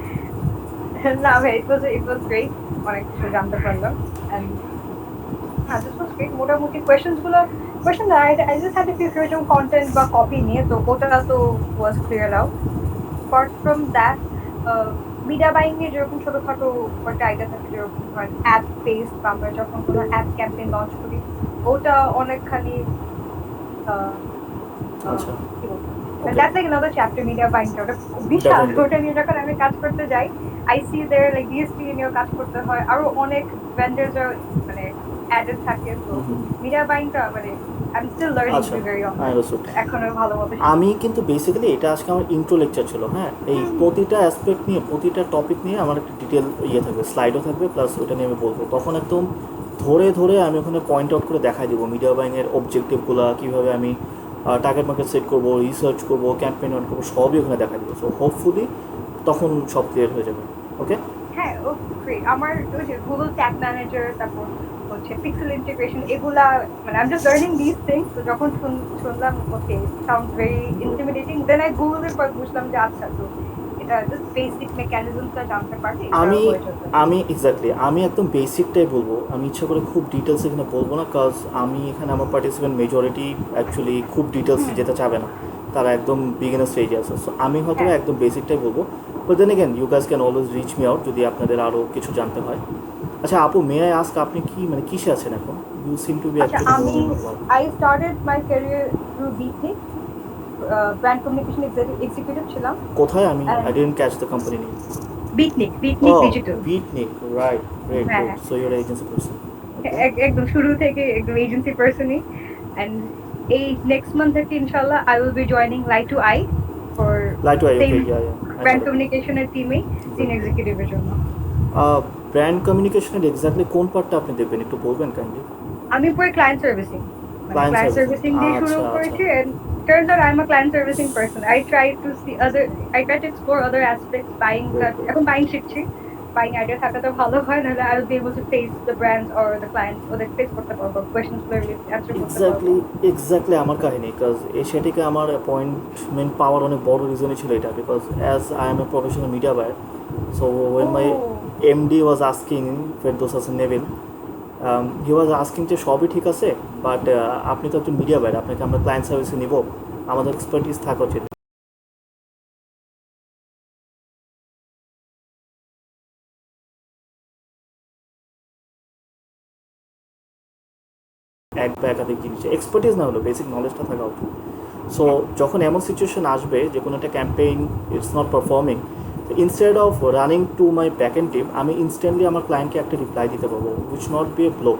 S3: না ভাই, it was great, অনেক কিছু জানতে পারলাম। And this was great. মোটামুটি question I just had a few যেরকম কন্টেন্ট বা কপি নিয়ে, তো ওটা তো was cleared out. Apart from that, media buying এর যেরকম ছোটখাটো একটা আইডিয়া থাকে, যেরকম অ্যাপ বেসড, বা আমরা যখন কোনো অ্যাপ ক্যাম্পেইন লঞ্চ করি, ওটা অনেকখানি
S1: আচ্ছা,
S3: that's like another chapter, media buying ওটা বিশাল। ওটা নিয়ে যখন আমি কাজ করতে যাই, I see there like DSP নিয়েও কাজ করতে হয়, আরো অনেক ভেন্ডার্স মানে অ্যাডেড থাকে। তো মিডিয়া বাইংটা মানে I'm still learning to be very honest, এখনো ভালো মতো।
S1: আমি কিন্তু বেসিক্যালি এটা আজকে আমার ইন্ট্রো লেকচার ছিল। হ্যাঁ, এই প্রতিটা অ্যাসপেক্ট নিয়ে, প্রতিটা টপিক নিয়ে আমার একটা ডিটেল থাকবে, স্লাইডও থাকবে, প্লাস ওটা নিয়ে আমি বলবো। তখন একদম ধরে ধরে আমি ওখানে পয়েন্ট আউট করে দেখাই দেবো মিডিয়া বাইংয়ের অবজেক্টিভগুলো, কীভাবে আমি টার্গেট মার্কেট সেট করবো, রিসার্চ করবো, ক্যাম্পেইন রান করবো, সবই ওখানে দেখা দেবো। সো হোপফুলি তখন সব ক্লিয়ার হয়ে যাবে। ওকে?
S3: হ্যাঁ, ও গ্রেট। আমার ওই যে গুগল ট্যাগ ম্যানেজার, তারপর হচ্ছে পিক্সেল ইন্টিগ্রেশন, এগুলা মানে I'm just learning these things. তো যখন শুনলাম ওকে sounds very intimidating, then I googled it, পর বুঝলাম যে আচ্ছা, তো এটা জাস্ট বেসিক মেকানিজমটা জানতে পারলে
S1: আমি এক্স্যাক্টলি আমি একদম বেসিকটাই বলবো। আমি ইচ্ছা করে খুব ডিটেলস এখানে বলবো না, কাজ আমি এখানে আমার পার্টিসিপেন্ট মেজরিটি অ্যাকচুয়ালি খুব ডিটেলস যেতে চাবে না, তারা একদম বিগিনার স্টেজে আছে। সো আমি হয়তো একদম বেসিকটাই বলবো। But then again you guys can always reach me out যদি আপনাদের আরও কিছু জানতে হয়। আচ্ছা আপু, মে আই আস্ক, আপনি কি মানে কিসে আছেন এখন? You seem to be
S3: I started my career through BTech, brand communication executive ছিলাম।
S1: কোথায়? আমি I didn't catch the company name.
S3: BTech digital,
S1: BTech, right, great, good. So you are agency person?
S3: একদম শুরু থেকে একদম এজেন্সি পারসনই। And এই next month থেকে ইনশাআল্লাহ I will be joining Light to Eye for
S1: Light to Eye,
S3: same
S1: okay, yeah.
S3: brand communication এর টিমে সিনিয়র এক্সিকিউটিভের জন্য।
S1: ব্র্যান্ড কমিউনিকেশনের এক্স্যাক্টলি কোন পার্টটা আপনি দেখবেন একটু বলবেন কাইন্ডলি?
S3: আমি পুরো ক্লায়েন্ট সার্ভিসিং দিয়ে শুরু করেছি, turns out I'm a client servicing person. I try to explore other aspects. এখন buying শিখছি, buying idea থাকাটা ভালো হয়, নাহলে I'll be able to face the brands or the clients, ওদের face করতে পারবো, questions গুলো answer করতে পারবো।
S1: এক্স্যাক্টলি আমার কাহিনী, বিকজ এশিয়াটিকে আমার অ্যাপয়েন্টমেন্ট পাওয়ার অনেক বড় রিজনই ছিল এটা, because as I am a professional media buyer, so when my MD was asking Ferdous Hasan Nevin, he was asking যে সবই ঠিক আছে, বাট আপনি তো একজন মিডিয়া বায়ার, আপনাকে আমরা ক্লায়েন্ট সার্ভিসে নিব, আমাদের এক্সপার্টিস থাকা উচিত। এক বা একাধিক জিনিস এক্সপার্টিস না হলেও বেসিক নলেজটা থাকা উচিত। সো যখন এমন সিচুয়েশন আসবে যে কোনো একটা campaign it's not performing, instead of running to my back end team, আমি ইনস্ট্যান্টলি আমার ক্লায়েন্টকে একটা রিপ্লাই দিতে পারবো, which not be a blow.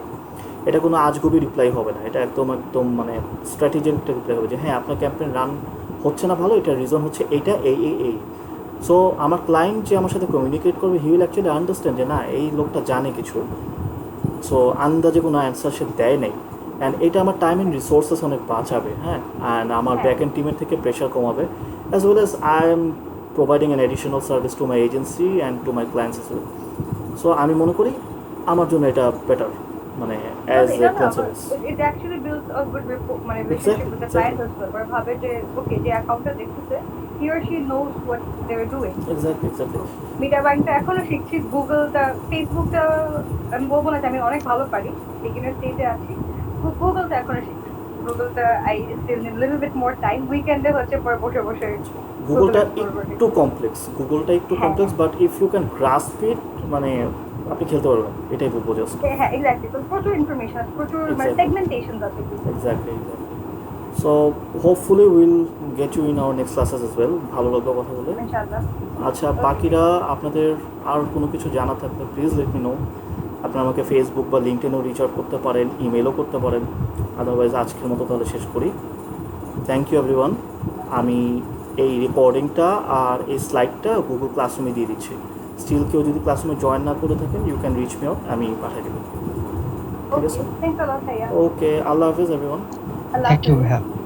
S1: এটা কোনো আজগুবি রিপ্লাই হবে না, এটা একদম মানে স্ট্র্যাটেজিক একটা রিপ্লাই হবে যে হ্যাঁ আপনার ক্যাম্পেইন রান হচ্ছে না ভালো, এটার রিজন হচ্ছে এইটা, এই। সো আমার ক্লায়েন্ট যে আমার সাথে কমিউনিকেট করবে, হি উইল অ্যাকচুয়ালি আন্ডারস্ট্যান্ড যে না এই লোকটা জানে কিছু, সো আন্দাজে কোনো অ্যান্সার সে দেয় নেই। অ্যান্ড এটা আমার টাইম অ্যান্ড রিসোর্সেস অনেক বাঁচাবে, হ্যাঁ, অ্যান্ড আমার ব্যাক এন্ড টিমের থেকে প্রেশার কমাবে, as well as I M providing an additional service to my agency and to my clients as well. So আমি মনে করি আমার জন্য এটা বেটার, মানে as a client service.
S3: It actually builds a good relationship with the client as well. Where ভাবে যে okay যে অ্যাকাউন্টটা দেখতেছে, he or she knows what they're doing.
S1: Exactly
S3: media বাইংটা এখনো শিখছি, গুগলটা, ফেসবুকটা আমি বলবো না যে আমি অনেক ভালো পারি, বিগিনার স্টেজে আছি, গুগলটা এখনো শিখছি। গুগলটা I still need little bit more time, উইকেন্ডে হচ্ছে পরে বসে
S1: গুগলটা একটু complex, but if you can grasp it, মানে আপনি খেলতে পারবেন, এটাই বলবো জাস্ট।
S3: হ্যাঁ এক্স্যাক্টলি, তো প্রচুর ইনফরমেশন, প্রচুর মানে সেগমেন্টেশন আছে।
S1: Exactly. So hopefully will get you in our next classes as well. ভালো লাগলো কথা বলে।
S3: ইনশাআল্লাহ।
S1: আচ্ছা, বাকিরা আপনাদের আর কোনো কিছু জানা থাকলে প্লিজ লেট মি নো। আপনারা আমাকে ফেসবুক বা লিঙ্কডইনেও রিচ আউট করতে পারেন, ইমেলও করতে পারেন। আদারওয়াইজ আজকের মতো তাহলে শেষ করি। Thank you everyone. আমি এই রেকর্ডিংটা আর এই স্লাইডটা গুগল ক্লাসরুমে দিয়ে দিচ্ছি। স্টিল কেউ যদি ক্লাসরুমে জয়েন না করে থাকেন, you can reach me out, আমি পাঠিয়ে দেবো। ঠিক আছে,
S3: থ্যাংকস আ লট ভাইয়া।
S1: ওকে, আল্লাহ হাফেজ এভরিওয়ান।
S3: আল্লাহ
S5: থ্যাংক ইউ
S3: হাফেজ।
S5: ভাইয়া।